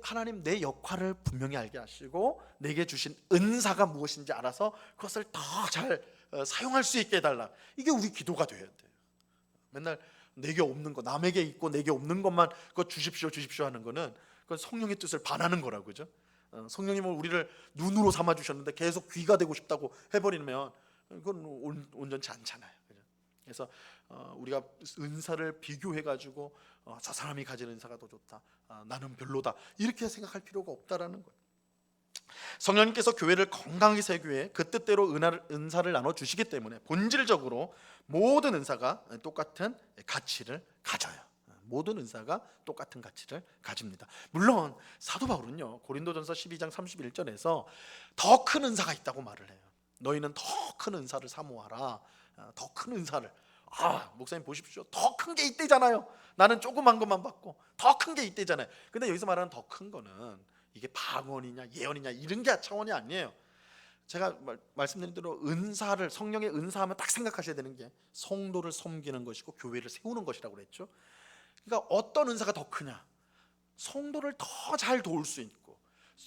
하나님 내 역할을 분명히 알게 하시고 내게 주신 은사가 무엇인지 알아서 그것을 더 잘 사용할 수 있게 해달라. 이게 우리 기도가 돼야 돼요. 맨날 내게 없는 거, 남에게 있고 내게 없는 것만 그거 주십시오 하는 거는, 그건 성령의 뜻을 반하는 거라고, 그죠? 성령님은 우리를 눈으로 삼아 주셨는데 계속 귀가 되고 싶다고 해버리면 그건 온전치 않잖아요, 그죠? 그래서 우리가 은사를 비교해가지고 저 사람이 가진 은사가 더 좋다, 나는 별로다 이렇게 생각할 필요가 없다라는 거예요. 성령님께서 교회를 건강하게 세우기 위해 그 뜻대로 은사를 나눠 주시기 때문에 본질적으로 모든 은사가 똑같은 가치를 가져요. 모든 은사가 똑같은 가치를 가집니다. 물론 사도 바울은요, 고린도전서 12장 31절에서 더 큰 은사가 있다고 말을 해요. 너희는 더 큰 은사를 사모하라. 더 큰 은사를, 목사님 보십시오. 더 큰 게 이때잖아요. 나는 조그만 것만 받고 더 큰 게 이때잖아요. 근데 여기서 말하는 더 큰 거는 이게 방언이냐 예언이냐 이런 게 차원이 아니에요. 제가 말씀드린 대로 은사를, 성령의 은사하면 딱 생각하셔야 되는 게 성도를 섬기는 것이고 교회를 세우는 것이라고 그랬죠. 그러니까 어떤 은사가 더 크냐? 성도를 더 잘 도울 수 있고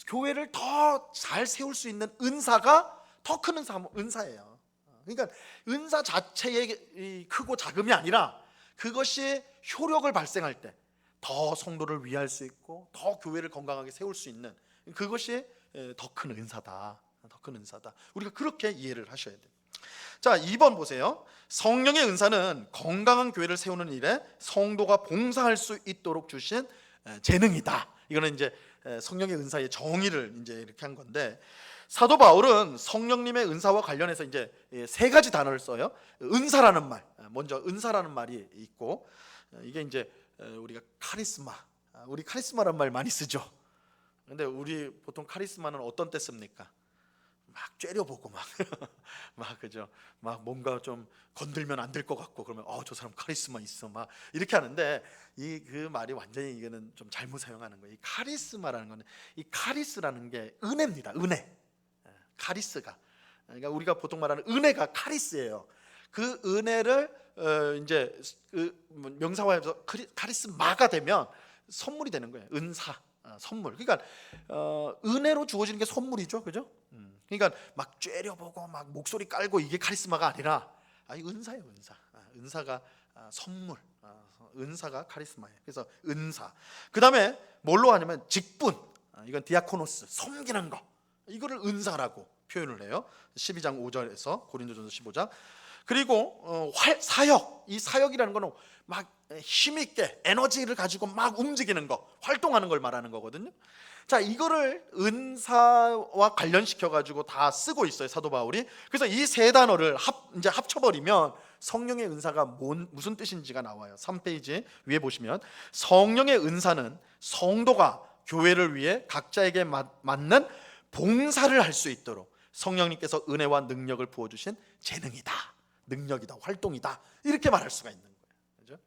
교회를 더 잘 세울 수 있는 은사가 더 큰 은사예요. 그러니까 은사 자체의 크고 작음이 아니라 그것이 효력을 발생할 때 더 성도를 위할 수 있고 더 교회를 건강하게 세울 수 있는 그것이 더 큰 은사다. 더 큰 은사다. 우리가 그렇게 이해를 하셔야 돼요. 자, 2번 보세요. 성령의 은사는 건강한 교회를 세우는 일에 성도가 봉사할 수 있도록 주신 재능이다. 이거는 이제 성령의 은사의 정의를 이제 이렇게 한 건데, 사도 바울은 성령님의 은사와 관련해서 이제 세 가지 단어를 써요. 은사라는 말, 먼저 은사라는 말이 있고, 이게 이제 우리가 카리스마, 우리 카리스마라는 말 많이 쓰죠. 근데 우리 보통 카리스마는 어떤 때 씁니까? 막 째려보고 막 그죠? 막 뭔가 좀 건들면 안 될 것 같고 그러면 저 사람 카리스마 있어 막 이렇게 하는데, 그 말이 완전히 이거는 좀 잘못 사용하는 거예요. 이 카리스마라는 거는, 이 카리스라는 게 은혜입니다. 은혜. 카리스가, 그러니까 우리가 보통 말하는 은혜가 카리스예요. 그 은혜를 이제 그 명사화해서 카리스마가 되면 선물이 되는 거예요. 은사, 선물. 그러니까 은혜로 주어지는 게 선물이죠, 그죠? 그러니까 막 째려보고 막 목소리 깔고 이게 카리스마가 아니라 은사예요, 은사. 은사가 선물, 은사가 카리스마예요. 그래서 은사. 그 다음에 뭘로 하냐면 직분, 이건 디아코노스, 섬기는 거, 이거를 은사라고 표현을 해요. 12장 5절에서 고린도전서 15장. 그리고 사역, 이 사역이라는 거는 막 힘있게 에너지를 가지고 막 움직이는 거, 활동하는 걸 말하는 거거든요. 자, 이거를 은사와 관련시켜 가지고 다 쓰고 있어요, 사도 바울이. 그래서 이 세 단어를 이제 합쳐버리면 성령의 은사가 무슨 뜻인지가 나와요. 3페이지 위에 보시면 성령의 은사는 성도가 교회를 위해 각자에게 맞는 봉사를 할 수 있도록 성령님께서 은혜와 능력을 부어주신 재능이다, 능력이다, 활동이다, 이렇게 말할 수가 있는 거예요. 그렇죠?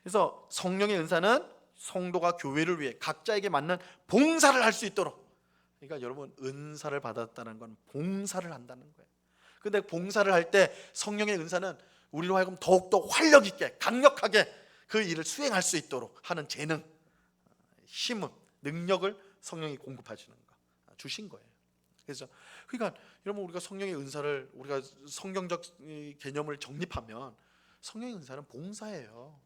그래서 성령의 은사는 성도가 교회를 위해 각자에게 맞는 봉사를 할 수 있도록. 그러니까 여러분, 은사를 받았다는 건 봉사를 한다는 거예요. 근데 봉사를 할 때 성령의 은사는 우리로 하여금 더욱더 활력 있게 강력하게 그 일을 수행할 수 있도록 하는 재능, 힘은, 능력을 성령이 공급하시는 거, 주신 거예요. 그래서 그러니까 여러분, 우리가 성령의 은사를, 우리가 성경적 개념을 정립하면 성령의 은사는 봉사예요.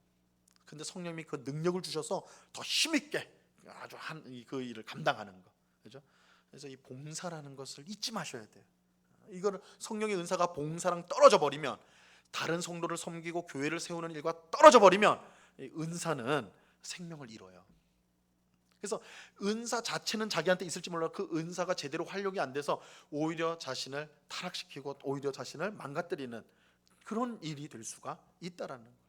근데 성령님이 그 능력을 주셔서 더 힘있게 아주 그 일을 감당하는 거, 그죠? 그래서 이 봉사라는 것을 잊지 마셔야 돼요. 이거를 성령의 은사가 봉사랑 떨어져 버리면, 다른 성도를 섬기고 교회를 세우는 일과 떨어져 버리면 이 은사는 생명을 잃어요. 그래서 은사 자체는 자기한테 있을지 몰라도 그 은사가 제대로 활용이 안 돼서 오히려 자신을 타락시키고 오히려 자신을 망가뜨리는 그런 일이 될 수가 있다라는 거예요.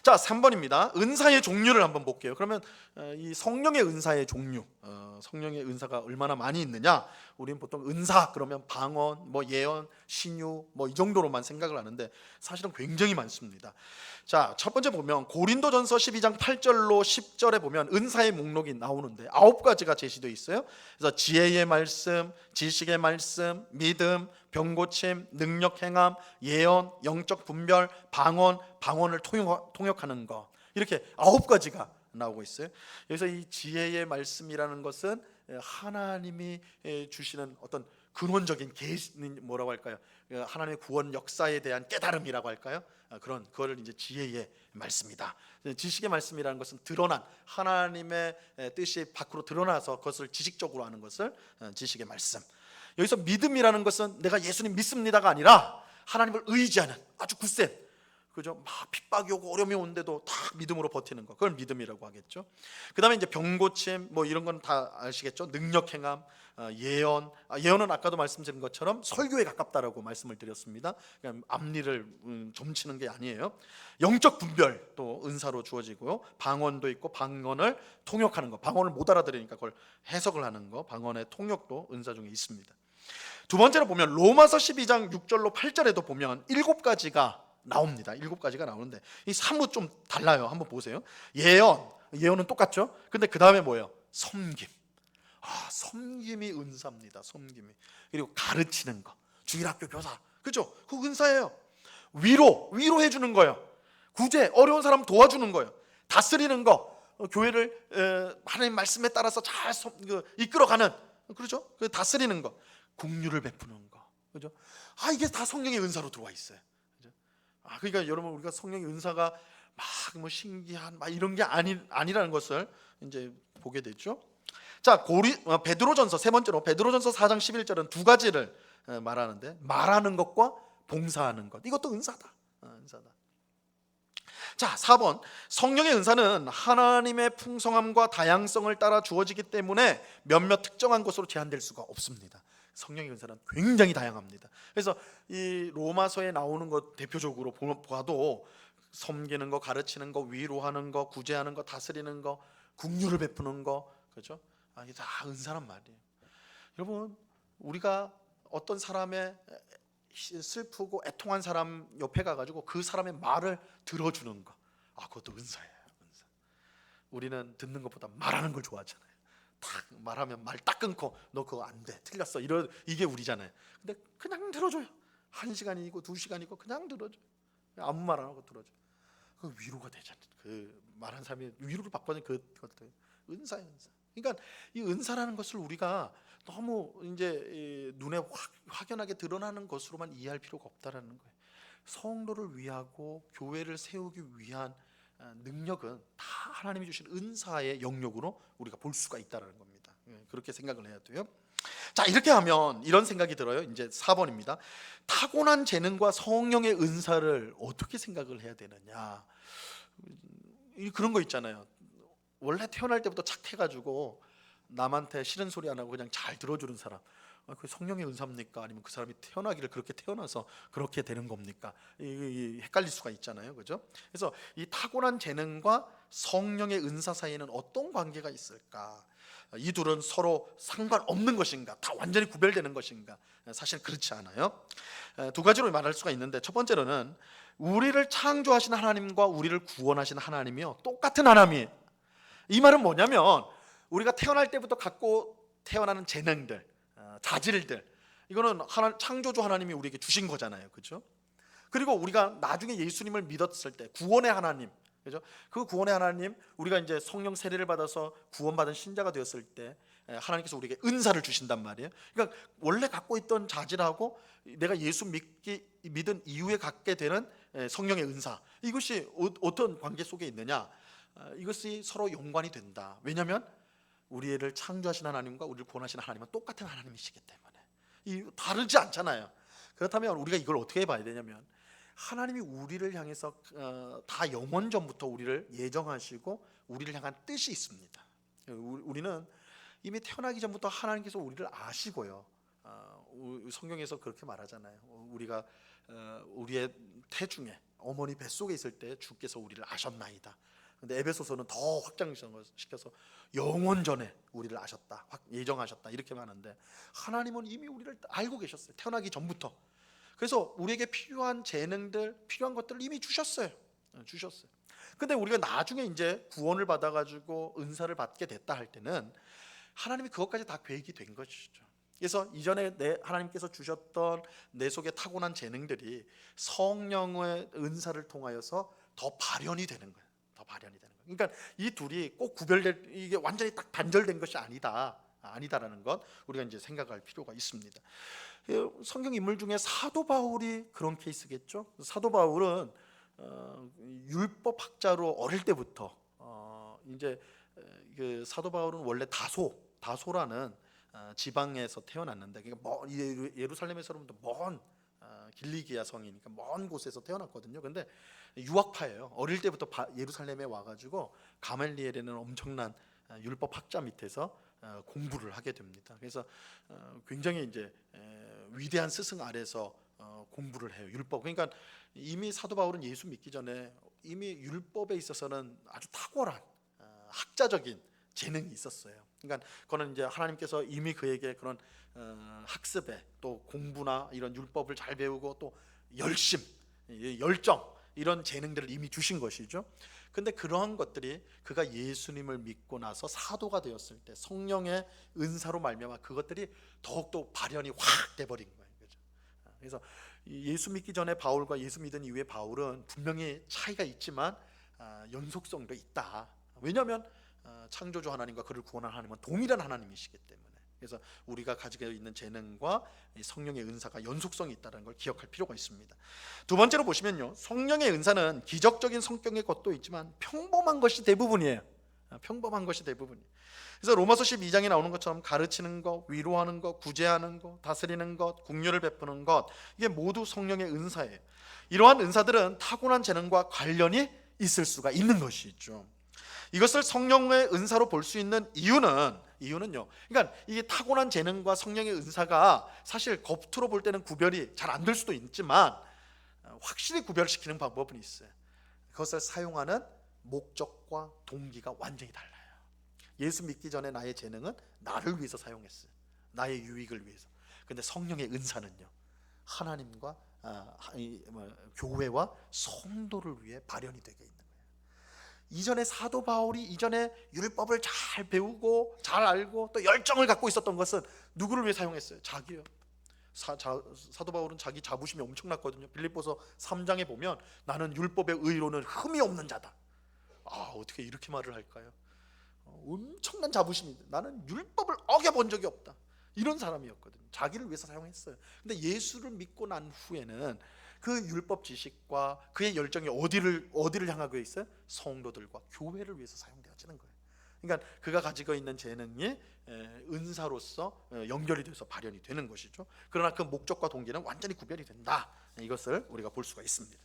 자, 3번입니다. 은사의 종류를 한번 볼게요. 그러면 이 성령의 은사의 종류, 성령의 은사가 얼마나 많이 있느냐? 우리는 보통 은사 그러면 방언, 뭐 예언, 신유, 뭐 이 정도로만 생각을 하는데 사실은 굉장히 많습니다. 자, 첫 번째 보면 고린도전서 12장 8절로 10절에 보면 은사의 목록이 나오는데 9가지가 제시되어 있어요. 그래서 지혜의 말씀, 지식의 말씀, 믿음, 병고침, 능력 행함, 예언, 영적 분별, 방언을 통역하는 거, 이렇게 9가지가 나오고 있어요. 여기서 이 지혜의 말씀이라는 것은 하나님이 주시는 어떤 근원적인 뭐라고 할까요? 하나님의 구원 역사에 대한 깨달음이라고 할까요? 그거를 이제 지혜의 말씀이다. 지식의 말씀이라는 것은 드러난 하나님의 뜻이 밖으로 드러나서 그것을 지식적으로 하는 것을 지식의 말씀. 여기서 믿음이라는 것은 내가 예수님 믿습니다가 아니라 하나님을 의지하는 아주 굳센, 그죠? 막 핍박이 오고 어려움이 오는데도 다 믿음으로 버티는 거, 그걸 믿음이라고 하겠죠. 그 다음에 이제 병고침, 뭐 이런 건 다 아시겠죠? 능력 행함, 예언. 예언은 아까도 말씀드린 것처럼 설교에 가깝다라고 말씀을 드렸습니다. 그냥 앞니를 점치는 게 아니에요. 영적 분별 또 은사로 주어지고요. 방언도 있고 방언을 통역하는 거, 방언을 못 알아들으니까 그걸 해석을 하는 거, 방언의 통역도 은사 중에 있습니다. 두 번째로 보면 로마서 12장 6절로 8절에도 보면 7가지가 나옵니다. 7가지가 나오는데 이 사뭇 좀 달라요. 한번 보세요. 예언은 똑같죠. 근데 그 다음에 뭐예요? 섬김. 섬김이 은사입니다. 섬김이. 그리고 가르치는 거, 주일학교 교사, 그죠? 그 은사예요. 위로해 주는 거예요. 구제, 어려운 사람 도와주는 거예요. 다스리는 거, 교회를 하나님 말씀에 따라서 잘 이끌어가는, 그렇죠? 그 다스리는 거, 긍휼을 베푸는 거, 그죠? 이게 다 성령의 은사로 들어와 있어요. 그죠? 그러니까 여러분, 우리가 성령의 은사가 막 뭐 신기한 막 이런 게 아니라는 것을 이제 보게 되죠. 자, 베드로전서, 세 번째로 베드로전서 4장 11절은 두 가지를 말하는데, 말하는 것과 봉사하는 것, 이것도 은사다. 은사다. 자, 4번, 성령의 은사는 하나님의 풍성함과 다양성을 따라 주어지기 때문에 몇몇 특정한 것으로 제한될 수가 없습니다. 성령의 은사는 굉장히 다양합니다. 그래서 이 로마서에 나오는 것 대표적으로 봐도 섬기는 거, 가르치는 거, 위로하는 거, 구제하는 거, 다스리는 거, 긍휼을 베푸는 거, 그렇죠? 이게 다 은사란 말이에요. 여러분, 우리가 어떤 사람의 슬프고 애통한 사람 옆에 가가지고 그 사람의 말을 들어주는 거, 그것도 은사예요. 은사. 우리는 듣는 것보다 말하는 걸 좋아하잖아요. 딱 말하면 말 딱 끊고 너 그거 안 돼, 틀렸어, 이게 우리잖아요. 근데 그냥 들어줘요. 1시간이고 2시간이고 그냥 들어줘. 아무 말 안 하고 들어줘. 그 위로가 되잖아요. 그 말한 사람이 위로를 받거든. 그것도 은사예요, 은사. 그러니까 이 은사라는 것을 우리가 너무 이제 눈에 확연하게 드러나는 것으로만 이해할 필요가 없다라는 거예요. 성도를 위하고 교회를 세우기 위한 능력은 다 하나님이 주신 은사의 영역으로 우리가 볼 수가 있다라는 겁니다. 그렇게 생각을 해야 돼요. 자, 이렇게 하면 이런 생각이 들어요. 이제 4번입니다. 타고난 재능과 성령의 은사를 어떻게 생각을 해야 되느냐. 그런 거 있잖아요. 원래 태어날 때부터 착해가지고 남한테 싫은 소리 안 하고 그냥 잘 들어주는 사람, 그 성령의 은사입니까? 아니면 그 사람이 태어나기를 그렇게 태어나서 그렇게 되는 겁니까? 헷갈릴 수가 있잖아요, 그죠? 그래서 이 타고난 재능과 성령의 은사 사이에는 어떤 관계가 있을까? 이 둘은 서로 상관없는 것인가? 다 완전히 구별되는 것인가? 사실 그렇지 않아요. 두 가지로 말할 수가 있는데, 첫 번째로는 우리를 창조하신 하나님과 우리를 구원하신 하나님이요 똑같은 하나님이에요. 이 말은 뭐냐면 우리가 태어날 때부터 갖고 태어나는 재능들, 자질들, 이거는 창조주 하나님이 우리에게 주신 거잖아요, 그렇죠? 그리고 우리가 나중에 예수님을 믿었을 때 구원의 하나님, 그죠? 그 구원의 하나님, 우리가 이제 성령 세례를 받아서 구원받은 신자가 되었을 때 하나님께서 우리에게 은사를 주신단 말이에요. 그러니까 원래 갖고 있던 자질하고 내가 예수 믿은 이후에 갖게 되는 성령의 은사, 이것이 어떤 관계 속에 있느냐? 이것이 서로 연관이 된다. 왜냐하면 우리를 창조하신 하나님과 우리를 구원하신 하나님은 똑같은 하나님이시기 때문에 다르지 않잖아요. 그렇다면 우리가 이걸 어떻게 봐야 되냐면, 하나님이 우리를 향해서 다 영원 전부터 우리를 예정하시고 우리를 향한 뜻이 있습니다. 우리는 이미 태어나기 전부터 하나님께서 우리를 아시고요. 성경에서 그렇게 말하잖아요. 우리가 우리의 태중에 어머니 뱃속에 있을 때 주께서 우리를 아셨나이다. 근데 에베소서는 더 확장시켜서 영원 전에 우리를 아셨다, 예정하셨다, 이렇게 말하는데, 하나님은 이미 우리를 알고 계셨어요. 태어나기 전부터. 그래서 우리에게 필요한 재능들, 필요한 것들을 이미 주셨어요. 근데 우리가 나중에 이제 구원을 받아가지고 은사를 받게 됐다 할 때는 하나님이 그것까지 다 계획이 된 것이죠. 그래서 이전에 하나님께서 주셨던 내 속에 타고난 재능들이 성령의 은사를 통하여서 더 발현이 되는 거예요. 그러니까 이 둘이 꼭 이게 완전히 딱 단절된 것이 아니다라는 것, 우리가 이제 생각할 필요가 있습니다. 성경 인물 중에 사도 바울이 그런 케이스겠죠. 사도 바울은 율법 학자로 어릴 때부터 이제 그 사도 바울은 원래 다소라는 지방에서 태어났는데, 그러니까 예루살렘에서부터 먼 길리기아 성이니까 먼 곳에서 태어났거든요. 근데 유학파예요. 어릴 때부터 예루살렘에 와가지고 가말리엘에는 엄청난 율법 학자 밑에서 공부를 하게 됩니다. 그래서 굉장히 이제 위대한 스승 아래서 공부를 해요. 율법. 그러니까 이미 사도 바울은 예수 믿기 전에 이미 율법에 있어서는 아주 탁월한 학자적인 재능이 있었어요. 그러니까 그거는 이제 하나님께서 이미 그에게 그런 학습에 또 공부나 이런 율법을 잘 배우고 또 열심, 열정, 이런 재능들을 이미 주신 것이죠. 근데 그러한 것들이 그가 예수님을 믿고 나서 사도가 되었을 때 성령의 은사로 말미암아 그것들이 더욱더 발현이 확 돼버린 거예요. 그죠? 그래서 예수 믿기 전에 바울과 예수 믿은 이후에 바울은 분명히 차이가 있지만 연속성도 있다. 왜냐하면 창조주 하나님과 그를 구원한 하나님은 동일한 하나님이시기 때문에. 그래서 우리가 가지고 있는 재능과 성령의 은사가 연속성이 있다는 걸 기억할 필요가 있습니다. 두 번째로 보시면요, 성령의 은사는 기적적인 성격의 것도 있지만 평범한 것이 대부분이에요. 평범한 것이 대부분이에요. 그래서 로마서 12장에 나오는 것처럼 가르치는 것, 위로하는 것, 구제하는 것, 다스리는 것, 긍휼을 베푸는 것, 이게 모두 성령의 은사예요. 이러한 은사들은 타고난 재능과 관련이 있을 수가 있는 것이죠. 이것을 성령의 은사로 볼 수 있는 이유는요. 그러니까 이게 타고난 재능과 성령의 은사가 사실 겉으로 볼 때는 구별이 잘 안 될 수도 있지만 확실히 구별시키는 방법은 있어요. 그것을 사용하는 목적과 동기가 완전히 달라요. 예수 믿기 전에 나의 재능은 나를 위해서 사용했어요. 나의 유익을 위해서. 근데 성령의 은사는요, 하나님과 교회와 성도를 위해 발현이 되게 있는 거예요. 이전에 사도 바울이 이전에 율법을 잘 배우고 잘 알고 또 열정을 갖고 있었던 것은 누구를 위해 사용했어요? 자기요. 사도 바울은 자기 자부심이 엄청났거든요. 빌립보서 3장에 보면 나는 율법의 의로는 흠이 없는 자다. 어떻게 이렇게 말을 할까요? 엄청난 자부심인데 나는 율법을 어겨본 적이 없다. 이런 사람이었거든요. 자기를 위해서 사용했어요. 근데 예수를 믿고 난 후에는 그 율법 지식과 그의 열정이 어디를 향하고 있어요? 성도들과 교회를 위해서 사용되어지는 거예요. 그러니까 그가 가지고 있는 재능이 은사로서 연결이 돼서 발현이 되는 것이죠. 그러나 그 목적과 동기는 완전히 구별이 된다. 이것을 우리가 볼 수가 있습니다.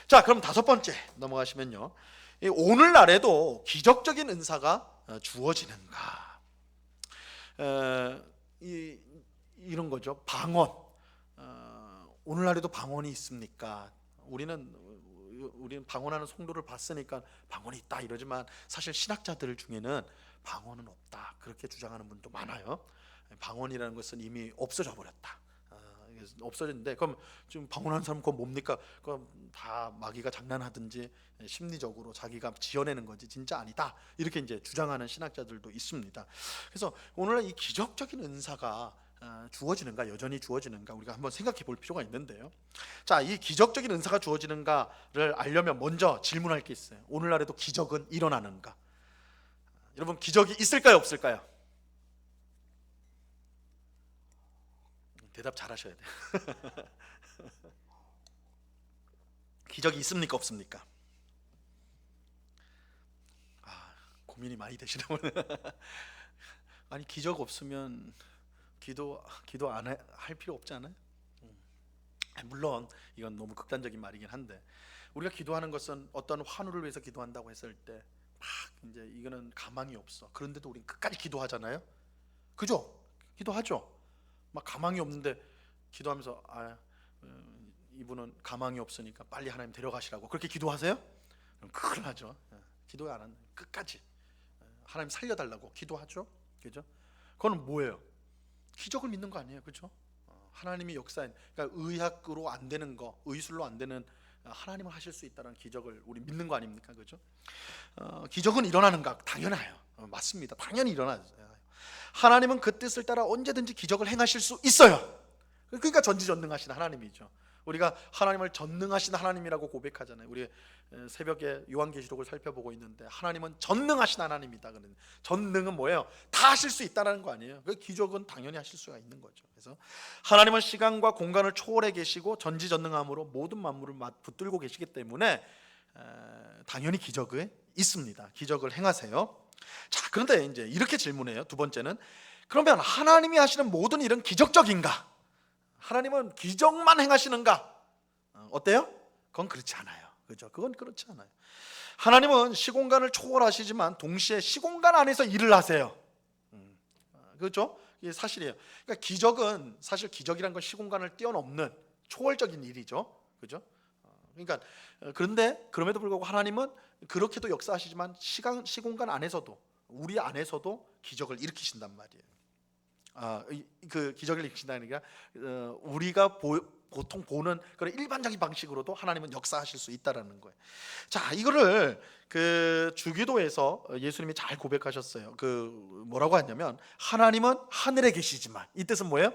자, 그럼 다섯 번째 넘어가시면요, 오늘날에도 기적적인 은사가 주어지는가? 이런 거죠. 방언. 오늘날에도 방언이 있습니까? 우리는 방언하는 성도를 봤으니까 방언이 있다 이러지만 사실 신학자들 중에는 방언은 없다 그렇게 주장하는 분도 많아요. 방언이라는 것은 이미 없어져 버렸다. 없어졌는데 그럼 지금 방언하는 사람 그건 뭡니까? 그럼 다 마귀가 장난하든지 심리적으로 자기가 지어내는 거지 진짜 아니다 이렇게 이제 주장하는 신학자들도 있습니다. 그래서 오늘날 이 기적적인 은사가 주어지는가, 여전히 주어지는가 우리가 한번 생각해 볼 필요가 있는데요. 자, 이 기적적인 은사가 주어지는가를 알려면 먼저 질문할 게 있어요. 오늘날에도 기적은 일어나는가? 여러분, 기적이 있을까요, 없을까요? 대답 잘하셔야 돼요. 기적이 있습니까, 없습니까? 고민이 많이 되시는 분. 아니, 기적 없으면 기도 안 할 필요 없지 않아요? 물론 이건 너무 극단적인 말이긴 한데 우리가 기도하는 것은 어떤 환우를 위해서 기도한다고 했을 때 막 이제 이거는 가망이 없어. 그런데도 우린 끝까지 기도하잖아요. 그죠? 기도하죠. 막 가망이 없는데 기도하면서 이분은 가망이 없으니까 빨리 하나님 데려가시라고 그렇게 기도하세요? 그럼 큰일 나죠. 기도 안 하는 끝까지 하나님 살려달라고 기도하죠. 그죠? 그건 뭐예요? 기적을 믿는 거 아니에요, 그렇죠? 하나님이 역사인, 그러니까 의학으로 안 되는 거, 의술로 안 되는 하나님을 하실 수 있다는 기적을 우리 믿는 거 아닙니까, 그렇죠? 기적은 일어나는가? 당연해요. 맞습니다. 당연히 일어나요. 하나님은 그 뜻을 따라 언제든지 기적을 행하실 수 있어요. 그러니까 전지전능하신 하나님이죠. 우리가 하나님을 전능하신 하나님이라고 고백하잖아요. 우리 새벽에 요한계시록을 살펴보고 있는데 하나님은 전능하신 하나님이다. 그러는 전능은 뭐예요? 다 하실 수 있다는 거 아니에요. 그 기적은 당연히 하실 수가 있는 거죠. 그래서 하나님은 시간과 공간을 초월해 계시고 전지전능함으로 모든 만물을 붙들고 계시기 때문에 당연히 기적이 있습니다. 기적을 행하세요. 자, 그런데 이제 이렇게 질문해요. 두 번째는 그러면 하나님이 하시는 모든 일은 기적적인가? 하나님은 기적만 행하시는가? 어때요? 그건 그렇지 않아요. 그죠? 그건 그렇지 않아요. 하나님은 시공간을 초월하시지만 동시에 시공간 안에서 일을 하세요. 그렇죠? 이게 사실이에요. 그러니까 기적은 사실 기적이란 건 시공간을 뛰어넘는 초월적인 일이죠. 그죠? 그러니까 그런데 그럼에도 불구하고 하나님은 그렇게도 역사하시지만 시공간 안에서도 우리 안에서도 기적을 일으키신단 말이에요. 그 기적을 일으키신다는 게 우리가 보통 보는 그런 일반적인 방식으로도 하나님은 역사하실 수 있다라는 거예요. 자, 이거를 그 주기도에서 예수님이 잘 고백하셨어요. 그 뭐라고 하냐면 하나님은 하늘에 계시지만, 이 뜻은 뭐예요?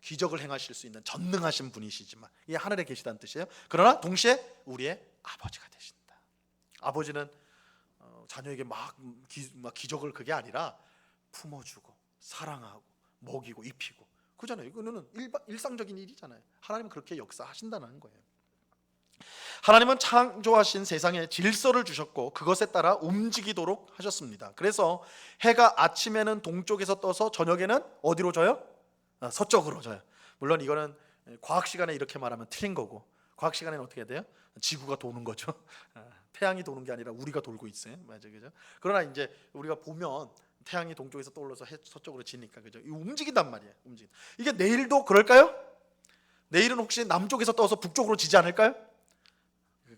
기적을 행하실 수 있는 전능하신 분이시지만, 이 하늘에 계시다는 뜻이에요. 그러나 동시에 우리의 아버지가 되신다. 아버지는 자녀에게 막 기적을, 그게 아니라 품어주고 사랑하고 먹이고 입히고 그잖아요. 이거는 일상적인 일이잖아요. 하나님은 그렇게 역사하신다는 거예요. 하나님은 창조하신 세상에 질서를 주셨고 그것에 따라 움직이도록 하셨습니다. 그래서 해가 아침에는 동쪽에서 떠서 저녁에는 어디로 져요? 서쪽으로 져요. 물론 이거는 과학 시간에 이렇게 말하면 틀린 거고, 과학 시간에는 어떻게 돼요? 지구가 도는 거죠. 태양이 도는 게 아니라 우리가 돌고 있어요. 맞아요, 그죠? 그러나 이제 우리가 보면 태양이 동쪽에서 떠올라서 서쪽으로 지니까, 그죠? 움직인단 말이에요. 이게 내일도 그럴까요? 내일은 혹시 남쪽에서 떠서 북쪽으로 지지 않을까요?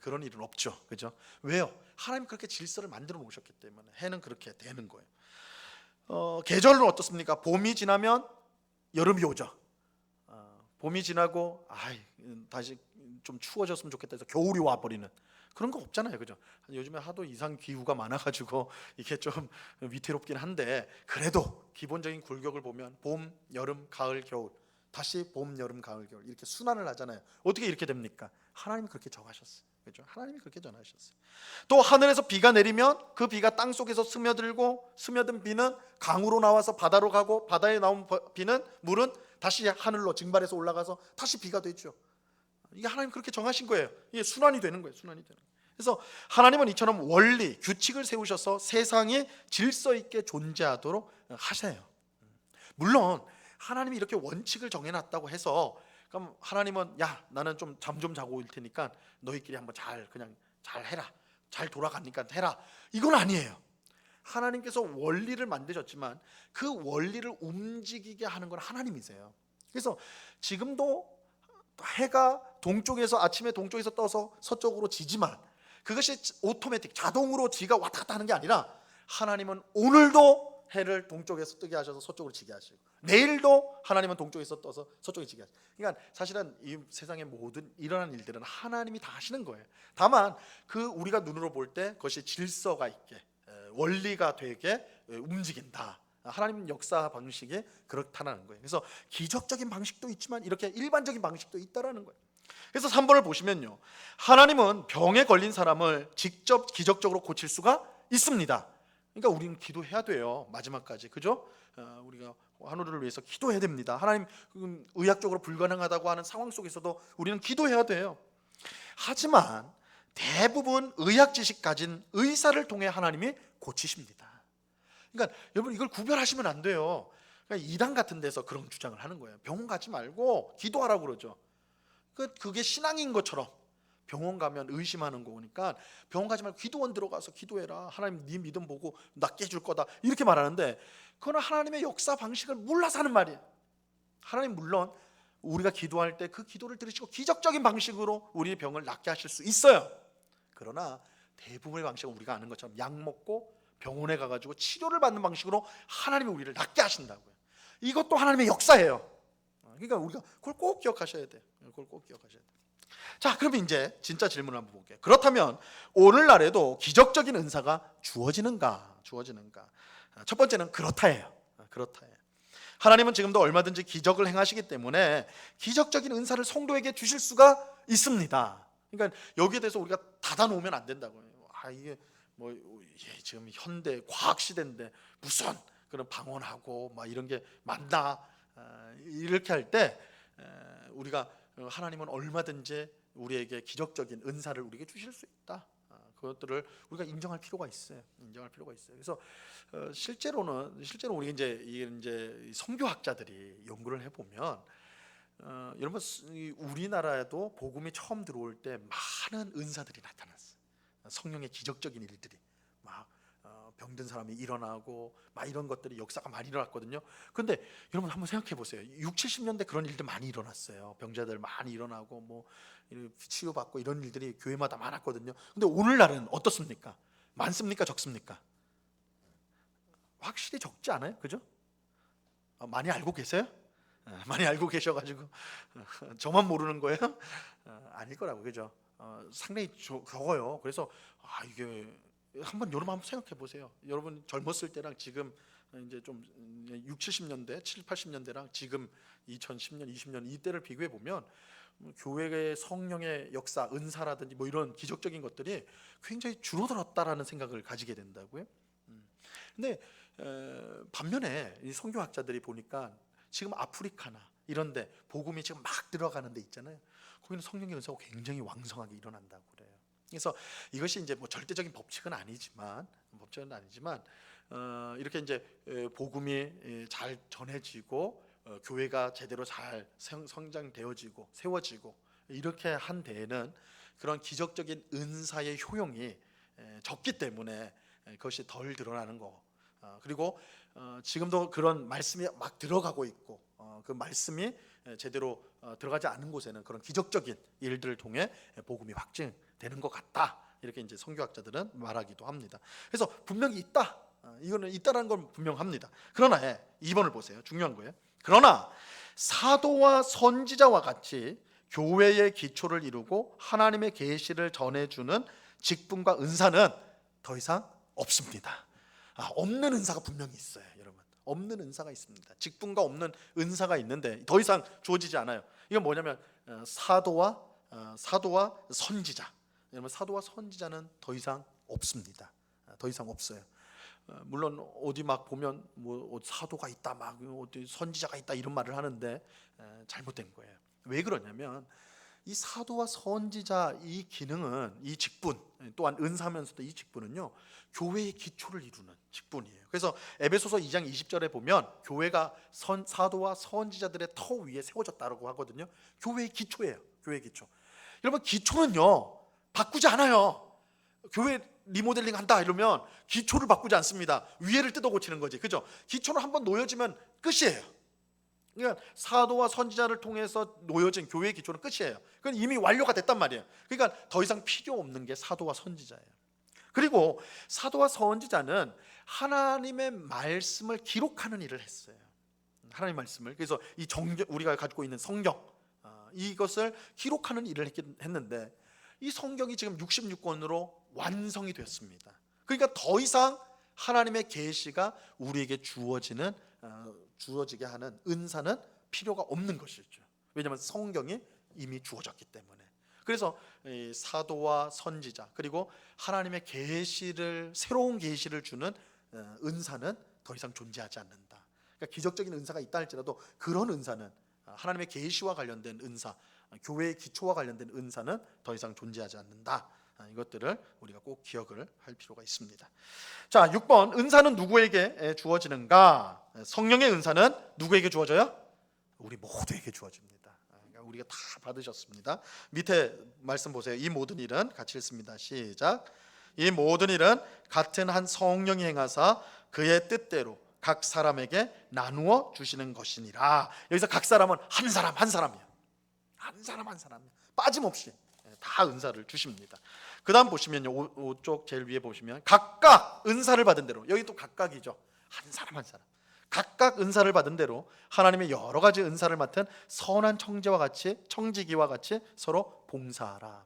그런 일은 없죠, 그죠? 왜요? 하나님 그렇게 질서를 만들어 놓으셨기 때문에 해는 그렇게 되는 거예요. 계절은 어떻습니까? 봄이 지나면 여름이 오죠. 봄이 지나고 다시 좀 추워졌으면 좋겠다 해서 겨울이 와버리는 그런 거 없잖아요, 그죠? 요즘에 하도 이상 기후가 많아가지고 이게 좀 위태롭긴 한데, 그래도 기본적인 굴격을 보면 봄, 여름, 가을, 겨울, 다시 봄, 여름, 가을, 겨울 이렇게 순환을 하잖아요. 어떻게 이렇게 됩니까? 하나님이 그렇게 정하셨어요, 그죠? 하나님이 그렇게 정하셨어요. 또 하늘에서 비가 내리면 그 비가 땅 속에서 스며들고, 스며든 비는 강으로 나와서 바다로 가고, 바다에 나온 비는 물은 다시 하늘로 증발해서 올라가서 다시 비가 되죠. 이게 하나님 그렇게 정하신 거예요. 이게 순환이 되는 거예요. 순환이 되는 거예요. 그래서 하나님은 이처럼 원리, 규칙을 세우셔서 세상이 질서 있게 존재하도록 하세요. 물론 하나님이 이렇게 원칙을 정해놨다고 해서 그럼 하나님은 나는 좀 잠 좀 자고 올 테니까 너희끼리 한번 그냥 잘 해라, 잘 돌아가니까 해라, 이건 아니에요. 하나님께서 원리를 만드셨지만 그 원리를 움직이게 하는 건 하나님이세요. 그래서 지금도 해가 동쪽에서, 아침에 동쪽에서 떠서 서쪽으로 지지만 그것이 오토매틱 자동으로 지가 왔다 갔다 하는 게 아니라, 하나님은 오늘도 해를 동쪽에서 뜨게 하셔서 서쪽으로 지게 하시고, 내일도 하나님은 동쪽에서 떠서 서쪽에 지게 하시고, 그러니까 사실은 이 세상의 모든 일어난 일들은 하나님이 다 하시는 거예요. 다만 그 우리가 눈으로 볼 때 그것이 질서가 있게, 원리가 되게 움직인다. 하나님 역사 방식이 그렇다는 거예요. 그래서 기적적인 방식도 있지만 이렇게 일반적인 방식도 있다라는 거예요. 그래서 3번을 보시면요, 하나님은 병에 걸린 사람을 직접 기적적으로 고칠 수가 있습니다. 그러니까 우리는 기도해야 돼요, 마지막까지, 그죠? 우리가 하늘을 위해서 기도해야 됩니다. 하나님 의학적으로 불가능하다고 하는 상황 속에서도 우리는 기도해야 돼요. 하지만 대부분 의학 지식 가진 의사를 통해 하나님이 고치십니다. 그러니까 여러분 이걸 구별하시면 안 돼요. 그러니까 이단 같은 데서 그런 주장을 하는 거예요. 병원 가지 말고 기도하라고 그러죠. 그게 신앙인 것처럼 병원 가면 의심하는 거니까 병원 가지 말고 기도원 들어가서 기도해라, 하나님 네 믿음 보고 낫게 해줄 거다, 이렇게 말하는데 그건 하나님의 역사 방식을 몰라서 하는 말이에요. 하나님 물론 우리가 기도할 때 그 기도를 들으시고 기적적인 방식으로 우리의 병을 낫게 하실 수 있어요. 그러나 대부분의 방식은 우리가 아는 것처럼 약 먹고 병원에 가가지고 치료를 받는 방식으로 하나님이 우리를 낫게 하신다고요. 이것도 하나님의 역사예요. 그러니까 우리가 그걸 꼭 기억하셔야 돼요. 그걸 꼭 기억하셔야 돼요. 자, 그럼 이제 진짜 질문을 한번 볼게요. 그렇다면 오늘날에도 기적적인 은사가 주어지는가? 첫 번째는 그렇다예요. 그렇다예요. 하나님은 지금도 얼마든지 기적을 행하시기 때문에 기적적인 은사를 성도에게 주실 수가 있습니다. 그러니까 여기에 대해서 우리가 닫아놓으면 안 된다고요. 이게 지금 현대 과학 시대인데 무슨 그런 방언하고 막 이런 게 맞나? 이렇게 할 때 우리가 하나님은 얼마든지 우리에게 기적적인 은사를 우리에게 주실 수 있다. 그것들을 우리가 인정할 필요가 있어요. 그래서 실제로 우리 이제 선교학자들이 연구를 해보면, 여러분 우리나라에도 복음이 처음 들어올 때 많은 은사들이 나타났어요. 성령의 기적적인 일들이 막 병든 사람이 일어나고 막 이런 것들이 역사가 많이 일어났거든요. 근데 여러분 한번 생각해 보세요. 6, 70년대 그런 일들 많이 일어났어요. 병자들 많이 일어나고 뭐 치유받고 이런 일들이 교회마다 많았거든요. 근데 오늘날은 어떻습니까? 많습니까? 적습니까? 확실히 적지 않아요? 그죠? 많이 알고 계세요? 많이 알고 계셔가지고 저만 모르는 거예요? 아닐 거라고, 그죠? 상당히 적어요. 그래서 이게 여러분 한번 생각해 보세요. 여러분 젊었을 때랑 지금 이제 좀 6, 70년대, 7, 80년대랑 지금 2010년, 20년 이때를 비교해 보면 교회의 성령의 역사, 은사라든지 뭐 이런 기적적인 것들이 굉장히 줄어들었다라는 생각을 가지게 된다고요. 근데 반면에 이 선교학자들이 보니까 지금 아프리카나 이런데 복음이 지금 막 들어가는 데 있잖아요. 거기는 성령의 은사가 굉장히 왕성하게 일어난다고 그래요. 그래서 이것이 이제 뭐 절대적인 법칙은 아니지만 이렇게 이제 복음이 잘 전해지고 교회가 제대로 잘 성장되어지고 세워지고 이렇게 한 데에는 그런 기적적인 은사의 효용이 적기 때문에 그것이 덜 드러나는 거. 그리고 지금도 그런 말씀이 막 들어가고 있고 그 말씀이 제대로 들어가지 않는 곳에는 그런 기적적인 일들을 통해 복음이 확증되는 것 같다. 이렇게 이제 선교학자들은 말하기도 합니다. 그래서 분명히 있다. 이거는 있다라는 건 분명합니다. 그러나 2번을 보세요. 중요한 거예요. 그러나 사도와 선지자와 같이 교회의 기초를 이루고 하나님의 계시를 전해주는 직분과 은사는 더 이상 없습니다. 없는 은사가 분명히 있어요, 여러분. 없는 은사가 있습니다. 직분과 없는 은사가 있는데 더 이상 주어지지 않아요. 이건 뭐냐면 사도와 선지자. 여러분, 사도와 선지자는 더 이상 없습니다. 더 이상 없어요. 물론 어디 막 보면 뭐 사도가 있다, 막 어디 선지자가 있다 이런 말을 하는데 잘못된 거예요. 왜 그러냐면 이 사도와 선지자 이 기능은, 이 직분 또한 은사면서도 이 직분은요 교회의 기초를 이루는 직분이에요. 그래서 에베소서 2장 20절에 보면 교회가 사도와 선지자들의 터 위에 세워졌다고 하거든요. 교회의 기초예요. 교회의 기초. 여러분, 기초는요 바꾸지 않아요. 교회 리모델링 한다 이러면 기초를 바꾸지 않습니다. 위에를 뜯어 고치는 거지, 그죠? 기초는 한번 놓여지면 끝이에요. 그러니까 사도와 선지자를 통해서 놓여진 교회의 기초는 끝이에요. 그건 이미 완료가 됐단 말이에요. 그러니까 더 이상 필요 없는 게 사도와 선지자예요. 그리고 사도와 선지자는 하나님의 말씀을 기록하는 일을 했어요. 하나님의 말씀을. 그래서 이 우리가 가지고 있는 성경, 이것을 기록하는 일을 했는데 이 성경이 지금 66권으로 완성이 됐습니다. 그러니까 더 이상 하나님의 계시가 우리에게 주어지게 하는 은사는 필요가 없는 것이죠. 왜냐하면 성경이 이미 주어졌기 때문에. 그래서 사도와 선지자 그리고 하나님의 계시를, 새로운 계시를 주는 은사는 더 이상 존재하지 않는다. 그러니까 기적적인 은사가 있다 할지라도 그런 은사는, 하나님의 계시와 관련된 은사, 교회의 기초와 관련된 은사는 더 이상 존재하지 않는다. 이것들을 우리가 꼭 기억을 할 필요가 있습니다. 자, 6번, 은사는 누구에게 주어지는가? 성령의 은사는 누구에게 주어져요? 우리 모두에게 주어집니다. 그러니까 우리가 다 받으셨습니다. 밑에 말씀 보세요. 이 모든 일은, 같이 읽습니다. 시작. 이 모든 일은 같은 한 성령이 행하사 그의 뜻대로 각 사람에게 나누어 주시는 것이니라. 여기서 각 사람은 한 사람이에요. 한 사람 빠짐없이 다 은사를 주십니다. 그 다음 보시면요, 오쪽 제일 위에 보시면 각각 은사를 받은 대로, 여기 또 각각이죠. 한 사람 각각 은사를 받은 대로 하나님의 여러 가지 은사를 맡은 선한 청지기와 같이 서로 봉사하라.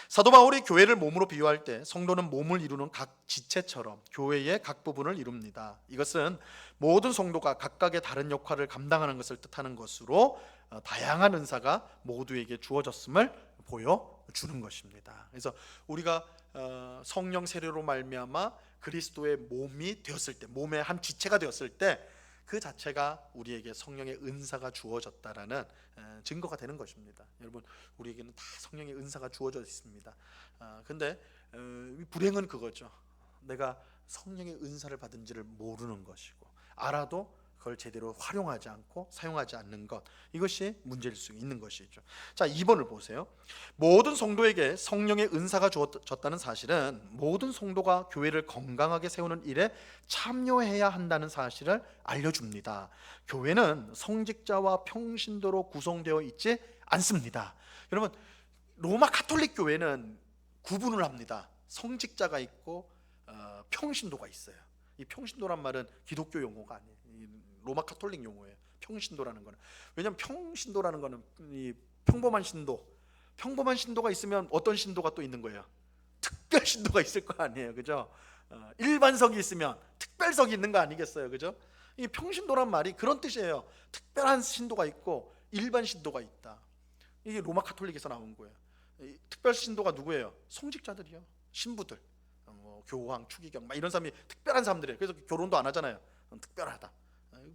사도 바울이 교회를 몸으로 비유할 때 성도는 몸을 이루는 각 지체처럼 교회의 각 부분을 이룹니다. 이것은 모든 성도가 각각의 다른 역할을 감당하는 것을 뜻하는 것으로 다양한 은사가 모두에게 주어졌음을 보여주는 것입니다. 그래서 우리가 성령 세례로 말미암아 그리스도의 몸이 되었을 때, 몸의 한 지체가 되었을 때 그 자체가 우리에게 성령의 은사가 주어졌다라는 증거가 되는 것입니다. 여러분, 우리에게는 다 성령의 은사가 주어져 있습니다. 근데 불행은 그거죠. 내가 성령의 은사를 받은지를 모르는 것이고, 알아도 그걸 제대로 활용하지 않고 사용하지 않는 것, 이것이 문제일 수 있는 것이죠. 자, 2번을 보세요. 모든 성도에게 성령의 은사가 주어졌다는 사실은 모든 성도가 교회를 건강하게 세우는 일에 참여해야 한다는 사실을 알려줍니다. 교회는 성직자와 평신도로 구성되어 있지 않습니다. 여러분, 로마 가톨릭 교회는 구분을 합니다. 성직자가 있고 평신도가 있어요. 이 평신도란 말은 기독교 용어가 아니에요. 이 로마 카톨릭 용어예요. 평신도라는 거는. 왜냐하면 평신도라는 거는 이 평범한 신도가 있으면 어떤 신도가 또 있는 거예요? 특별 신도가 있을 거 아니에요, 그죠? 일반석이 있으면 특별석이 있는 거 아니겠어요, 그죠? 이 평신도란 말이 그런 뜻이에요. 특별한 신도가 있고 일반 신도가 있다. 이게 로마 카톨릭에서 나온 거예요. 이 특별 신도가 누구예요? 성직자들이요, 신부들, 뭐 교황, 추기경, 막 이런 사람이 특별한 사람들이에요. 그래서 결혼도 안 하잖아요. 특별하다.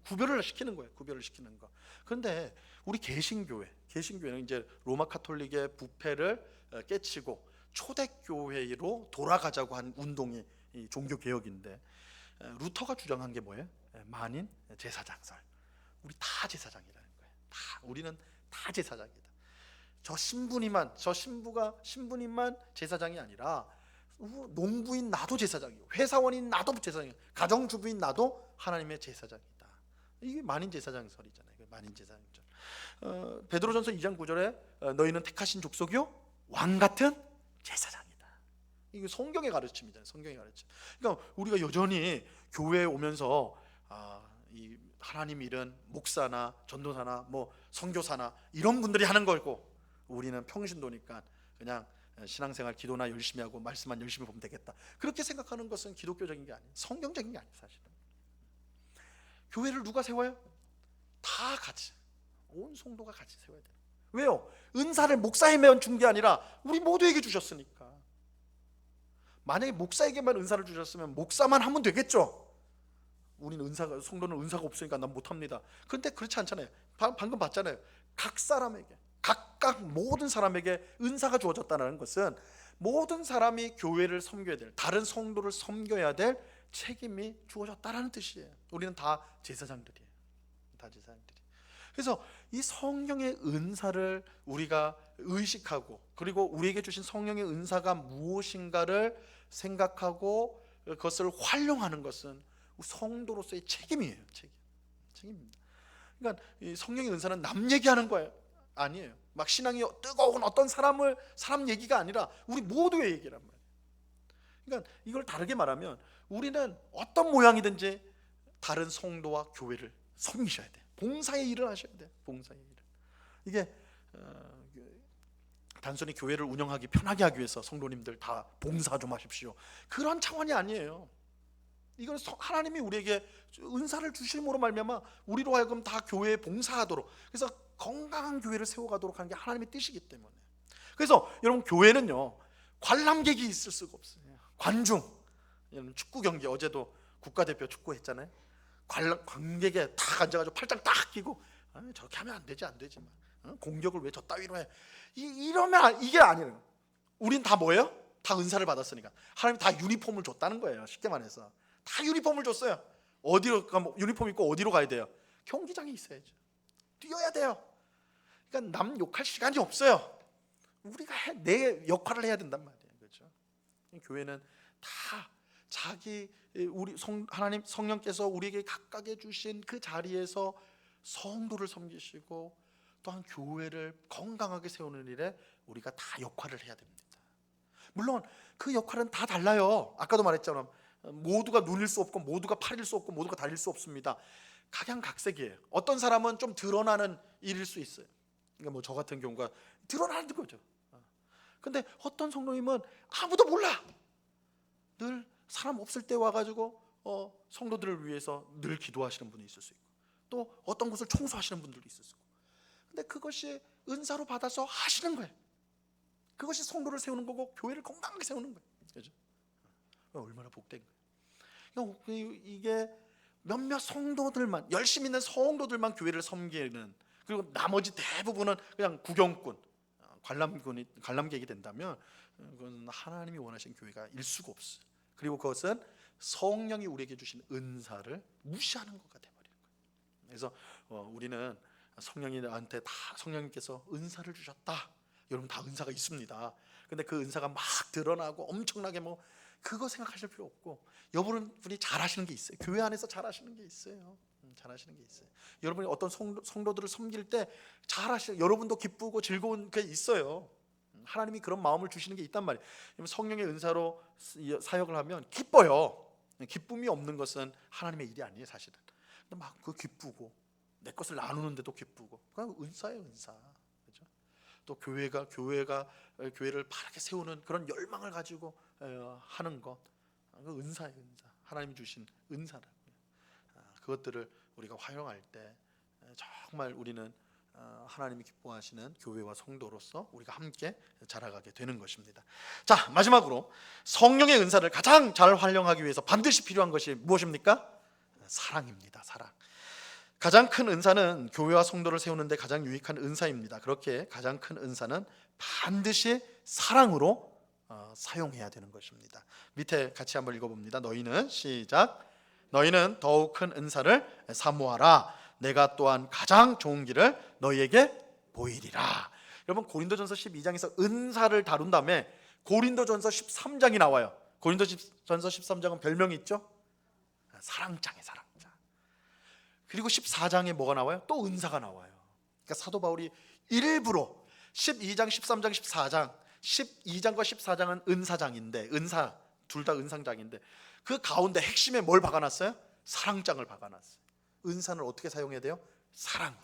구별을 시키는 거예요. 구별을 시키는 거. 그런데 우리 개신교회는 이제 로마 카톨릭의 부패를 깨치고 초대교회로 돌아가자고 한 운동이 이 종교 개혁인데, 루터가 주장한 게 뭐예요? 만인 제사장설. 우리 다 제사장이라는 거예요. 우리는 다 제사장이다. 저 신부님만 제사장이 아니라 농부인 나도 제사장이고, 회사원인 나도 제사장이고, 가정주부인 나도 하나님의 제사장이다. 이게 만인 제사장설이잖아요. 만인 제사장설. 베드로전서 2장 9절에 너희는 택하신 족속이요 왕 같은 제사장이다. 이게 성경의 가르침이잖아요. 성경의 가르침. 그러니까 우리가 여전히 교회에 오면서 이 하나님 일은 목사나 전도사나 뭐 선교사나 이런 분들이 하는 거고, 우리는 평신도니까 그냥 신앙생활 기도나 열심히 하고 말씀만 열심히 보면 되겠다, 그렇게 생각하는 것은 기독교적인 게 아니에요. 성경적인 게 아니에요. 사실은 교회를 누가 세워요? 다 같이, 온 성도가 같이 세워야 돼요. 왜요? 은사를 목사에게만 준 게 아니라 우리 모두에게 주셨으니까. 만약에 목사에게만 은사를 주셨으면 목사만 하면 되겠죠. 우리는 성도는 은사가 없으니까 난 못합니다. 그런데 그렇지 않잖아요. 방금 봤잖아요. 각 사람에게, 각각 모든 사람에게 은사가 주어졌다는 것은 모든 사람이 교회를 섬겨야 될, 다른 성도를 섬겨야 될 책임이 주어졌다는 뜻이에요. 우리는 다 제사장들이에요. 다 제사장들이. 그래서 이 성령의 은사를 우리가 의식하고, 그리고 우리에게 주신 성령의 은사가 무엇인가를 생각하고 그것을 활용하는 것은 성도로서의 책임이에요. 책임입니다. 그러니까 이 성령의 은사는 남 얘기하는 거예요. 아니에요. 막 신앙이 뜨거운 어떤 사람 얘기가 아니라 우리 모두의 얘기란 말이에요. 그러니까 이걸 다르게 말하면 우리는 어떤 모양이든지 다른 성도와 교회를 섬기셔야 돼요. 봉사의 일을 하셔야 돼요. 봉사의 일을. 이게 단순히 교회를 운영하기 편하게 하기 위해서 성도님들 다 봉사 좀 하십시오, 그런 차원이 아니에요. 이건 하나님이 우리에게 은사를 주심으로 말미암아 우리로 하여금 다 교회에 봉사하도록, 그래서 건강한 교회를 세워가도록 하는 게 하나님의 뜻이기 때문에. 그래서 여러분, 교회는요 관람객이 있을 수가 없어요. 관중. 축구 경기, 어제도 국가대표 축구했잖아요. 관객에 딱 앉아가지고 팔짱 딱 끼고 저렇게 하면 안 되지 공격을 왜 저 따위로 해, 이러면 이게 아니에요. 우린 다 뭐예요? 다 은사를 받았으니까. 하나님 다 유니폼을 줬다는 거예요. 쉽게 말해서 다 유니폼을 줬어요. 어디로 유니폼 입고 어디로 가야 돼요? 경기장에 있어야죠. 뛰어야 돼요. 그러니까 남 욕할 시간이 없어요. 우리가 내 역할을 해야 된단 말이에요. 그렇죠? 교회는 다 우리 하나님 성령께서 우리에게 각각에 주신 그 자리에서 성도를 섬기시고 또한 교회를 건강하게 세우는 일에 우리가 다 역할을 해야 됩니다. 물론 그 역할은 다 달라요. 아까도 말했잖아요. 모두가 눈일 수 없고 모두가 팔일 수 없고 모두가 달릴 수 없습니다. 각양각색이에요. 어떤 사람은 좀 드러나는 일일 수 있어요. 그러니까 뭐 저 같은 경우가 드러나는 거죠. 근데 어떤 성도님은 아무도 몰라. 늘 사람 없을 때 와가지고 성도들을 위해서 늘 기도하시는 분이 있을 수 있고, 또 어떤 곳을 청소하시는 분들도 있을 수 있고. 근데 그것이 은사로 받아서 하시는 거예요. 그것이 성도를 세우는 거고 교회를 건강하게 세우는 거예요. 그렇죠? 얼마나 복된 거예요. 이게 몇몇 성도들만, 열심히 있는 성도들만 교회를 섬기는, 그리고 나머지 대부분은 그냥 구경꾼, 관람객이 된다면 그건 하나님이 원하시는 교회가 일 수가 없어요. 그리고 그것은 성령이 우리에게 주신 은사를 무시하는 것가 되어버리는 거예요. 그래서 우리는 성령님한테 다 성령님께서 은사를 주셨다. 여러분 다 은사가 있습니다. 근데 그 은사가 막 드러나고 엄청나게 뭐 그거 생각하실 필요 없고, 여러분이 잘하시는 게 있어요. 교회 안에서 잘하시는 게 있어요. 잘하시는 게 있어요. 여러분이 어떤 성도들을 섬길 때 잘하시는, 여러분도 기쁘고 즐거운 게 있어요. 하나님이 그런 마음을 주시는 게 있단 말이에요. 성령의 은사로 사역을 하면 기뻐요. 기쁨이 없는 것은 하나님의 일이 아니에요, 사실은. 근데 막 그 기쁘고 내 것을 나누는데도 기쁘고, 그냥 은사예요, 은사. 그렇죠? 또 교회를 바르게 세우는 그런 열망을 가지고 하는 것, 그 은사예요, 은사. 하나님이 주신 은사라고요. 그것들을 우리가 활용할 때 정말 우리는 하나님이 기뻐하시는 교회와 성도로서 우리가 함께 자라가게 되는 것입니다. 자, 마지막으로 성령의 은사를 가장 잘 활용하기 위해서 반드시 필요한 것이 무엇입니까? 사랑입니다. 사랑. 가장 큰 은사는 교회와 성도를 세우는데 가장 유익한 은사입니다. 그렇게 가장 큰 은사는 반드시 사랑으로 사용해야 되는 것입니다. 밑에 같이 한번 읽어봅니다. 너희는 시작. 너희는 더욱 큰 은사를 사모하라. 내가 또한 가장 좋은 길을 너희에게 보이리라. 여러분, 고린도전서 12장에서 은사를 다룬 다음에 고린도전서 13장이 나와요. 고린도전서 13장은 별명이 있죠? 사랑장의 사랑장. 그리고 14장에 뭐가 나와요? 또 은사가 나와요. 그러니까 사도 바울이 일부러 12장, 13장, 14장, 12장과 14장은 은사장인데, 은사 둘 다 은상장인데 그 가운데 핵심에 뭘 박아놨어요? 사랑장을 박아놨어요. 은사는 어떻게 사용해야 돼요? 사랑으로.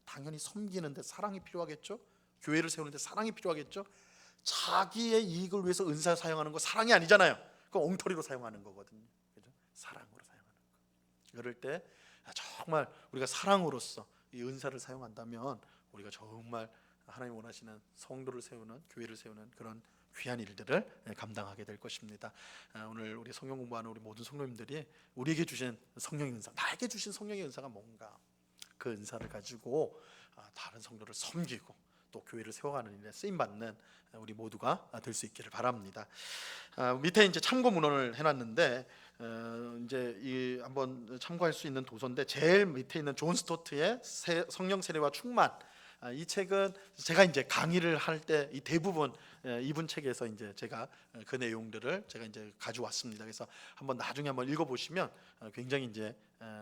당연히 섬기는데 사랑이 필요하겠죠? 교회를 세우는데 사랑이 필요하겠죠? 자기의 이익을 위해서 은사 사용하는 거 사랑이 아니잖아요. 그건 엉터리로 사용하는 거거든요. 그죠? 사랑으로 사용하는 거. 그럴 때 정말 우리가 사랑으로서 이 은사를 사용한다면 우리가 정말 하나님 원하시는 성도를 세우는, 교회를 세우는 그런 귀한 일들을 감당하게 될 것입니다. 오늘 우리 성경 공부하는 우리 모든 성도님들이 우리에게 주신 성령의 은사, 나에게 주신 성령의 은사가 뭔가, 그 은사를 가지고 다른 성도를 섬기고 또 교회를 세워가는 일에 쓰임 받는 우리 모두가 될 수 있기를 바랍니다. 밑에 이제 참고 문헌을 해놨는데 이제 이 한번 참고할 수 있는 도서인데, 제일 밑에 있는 존 스토트의 성령 세례와 충만, 이 책은 제가 이제 강의를 할 때 이 대부분 이분 책에서 이제 제가 그 내용들을 제가 이제 가져왔습니다. 그래서 나중에 한번 읽어보시면 굉장히 이제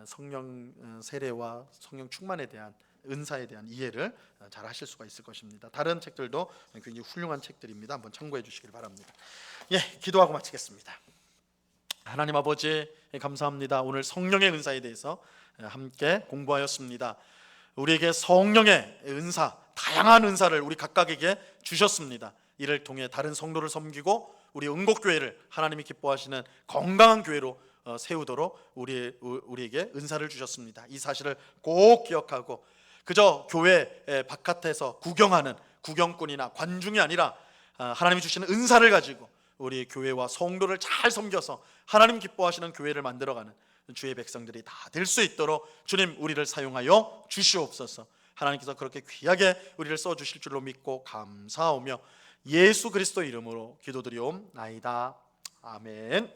성령 세례와 성령 충만에 대한, 은사에 대한 이해를 잘 하실 수가 있을 것입니다. 다른 책들도 굉장히 훌륭한 책들입니다. 한번 참고해 주시길 바랍니다. 예, 기도하고 마치겠습니다. 하나님 아버지, 감사합니다. 오늘 성령의 은사에 대해서 함께 공부하였습니다. 우리에게 성령의 은사, 다양한 은사를 우리 각각에게 주셨습니다. 이를 통해 다른 성도를 섬기고 우리 응곡교회를 하나님이 기뻐하시는 건강한 교회로 세우도록 우리에게 은사를 주셨습니다. 이 사실을 꼭 기억하고 그저 교회 바깥에서 구경하는 구경꾼이나 관중이 아니라 하나님이 주시는 은사를 가지고 우리 교회와 성도를 잘 섬겨서 하나님 기뻐하시는 교회를 만들어가는 주의 백성들이 다 될 수 있도록 주님, 우리를 사용하여 주시옵소서. 하나님께서 그렇게 귀하게 우리를 써주실 줄로 믿고 감사하며 예수 그리스도 이름으로 기도드리옵나이다. 아멘.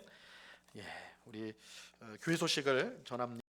예, 우리 교회 소식을 전합니다.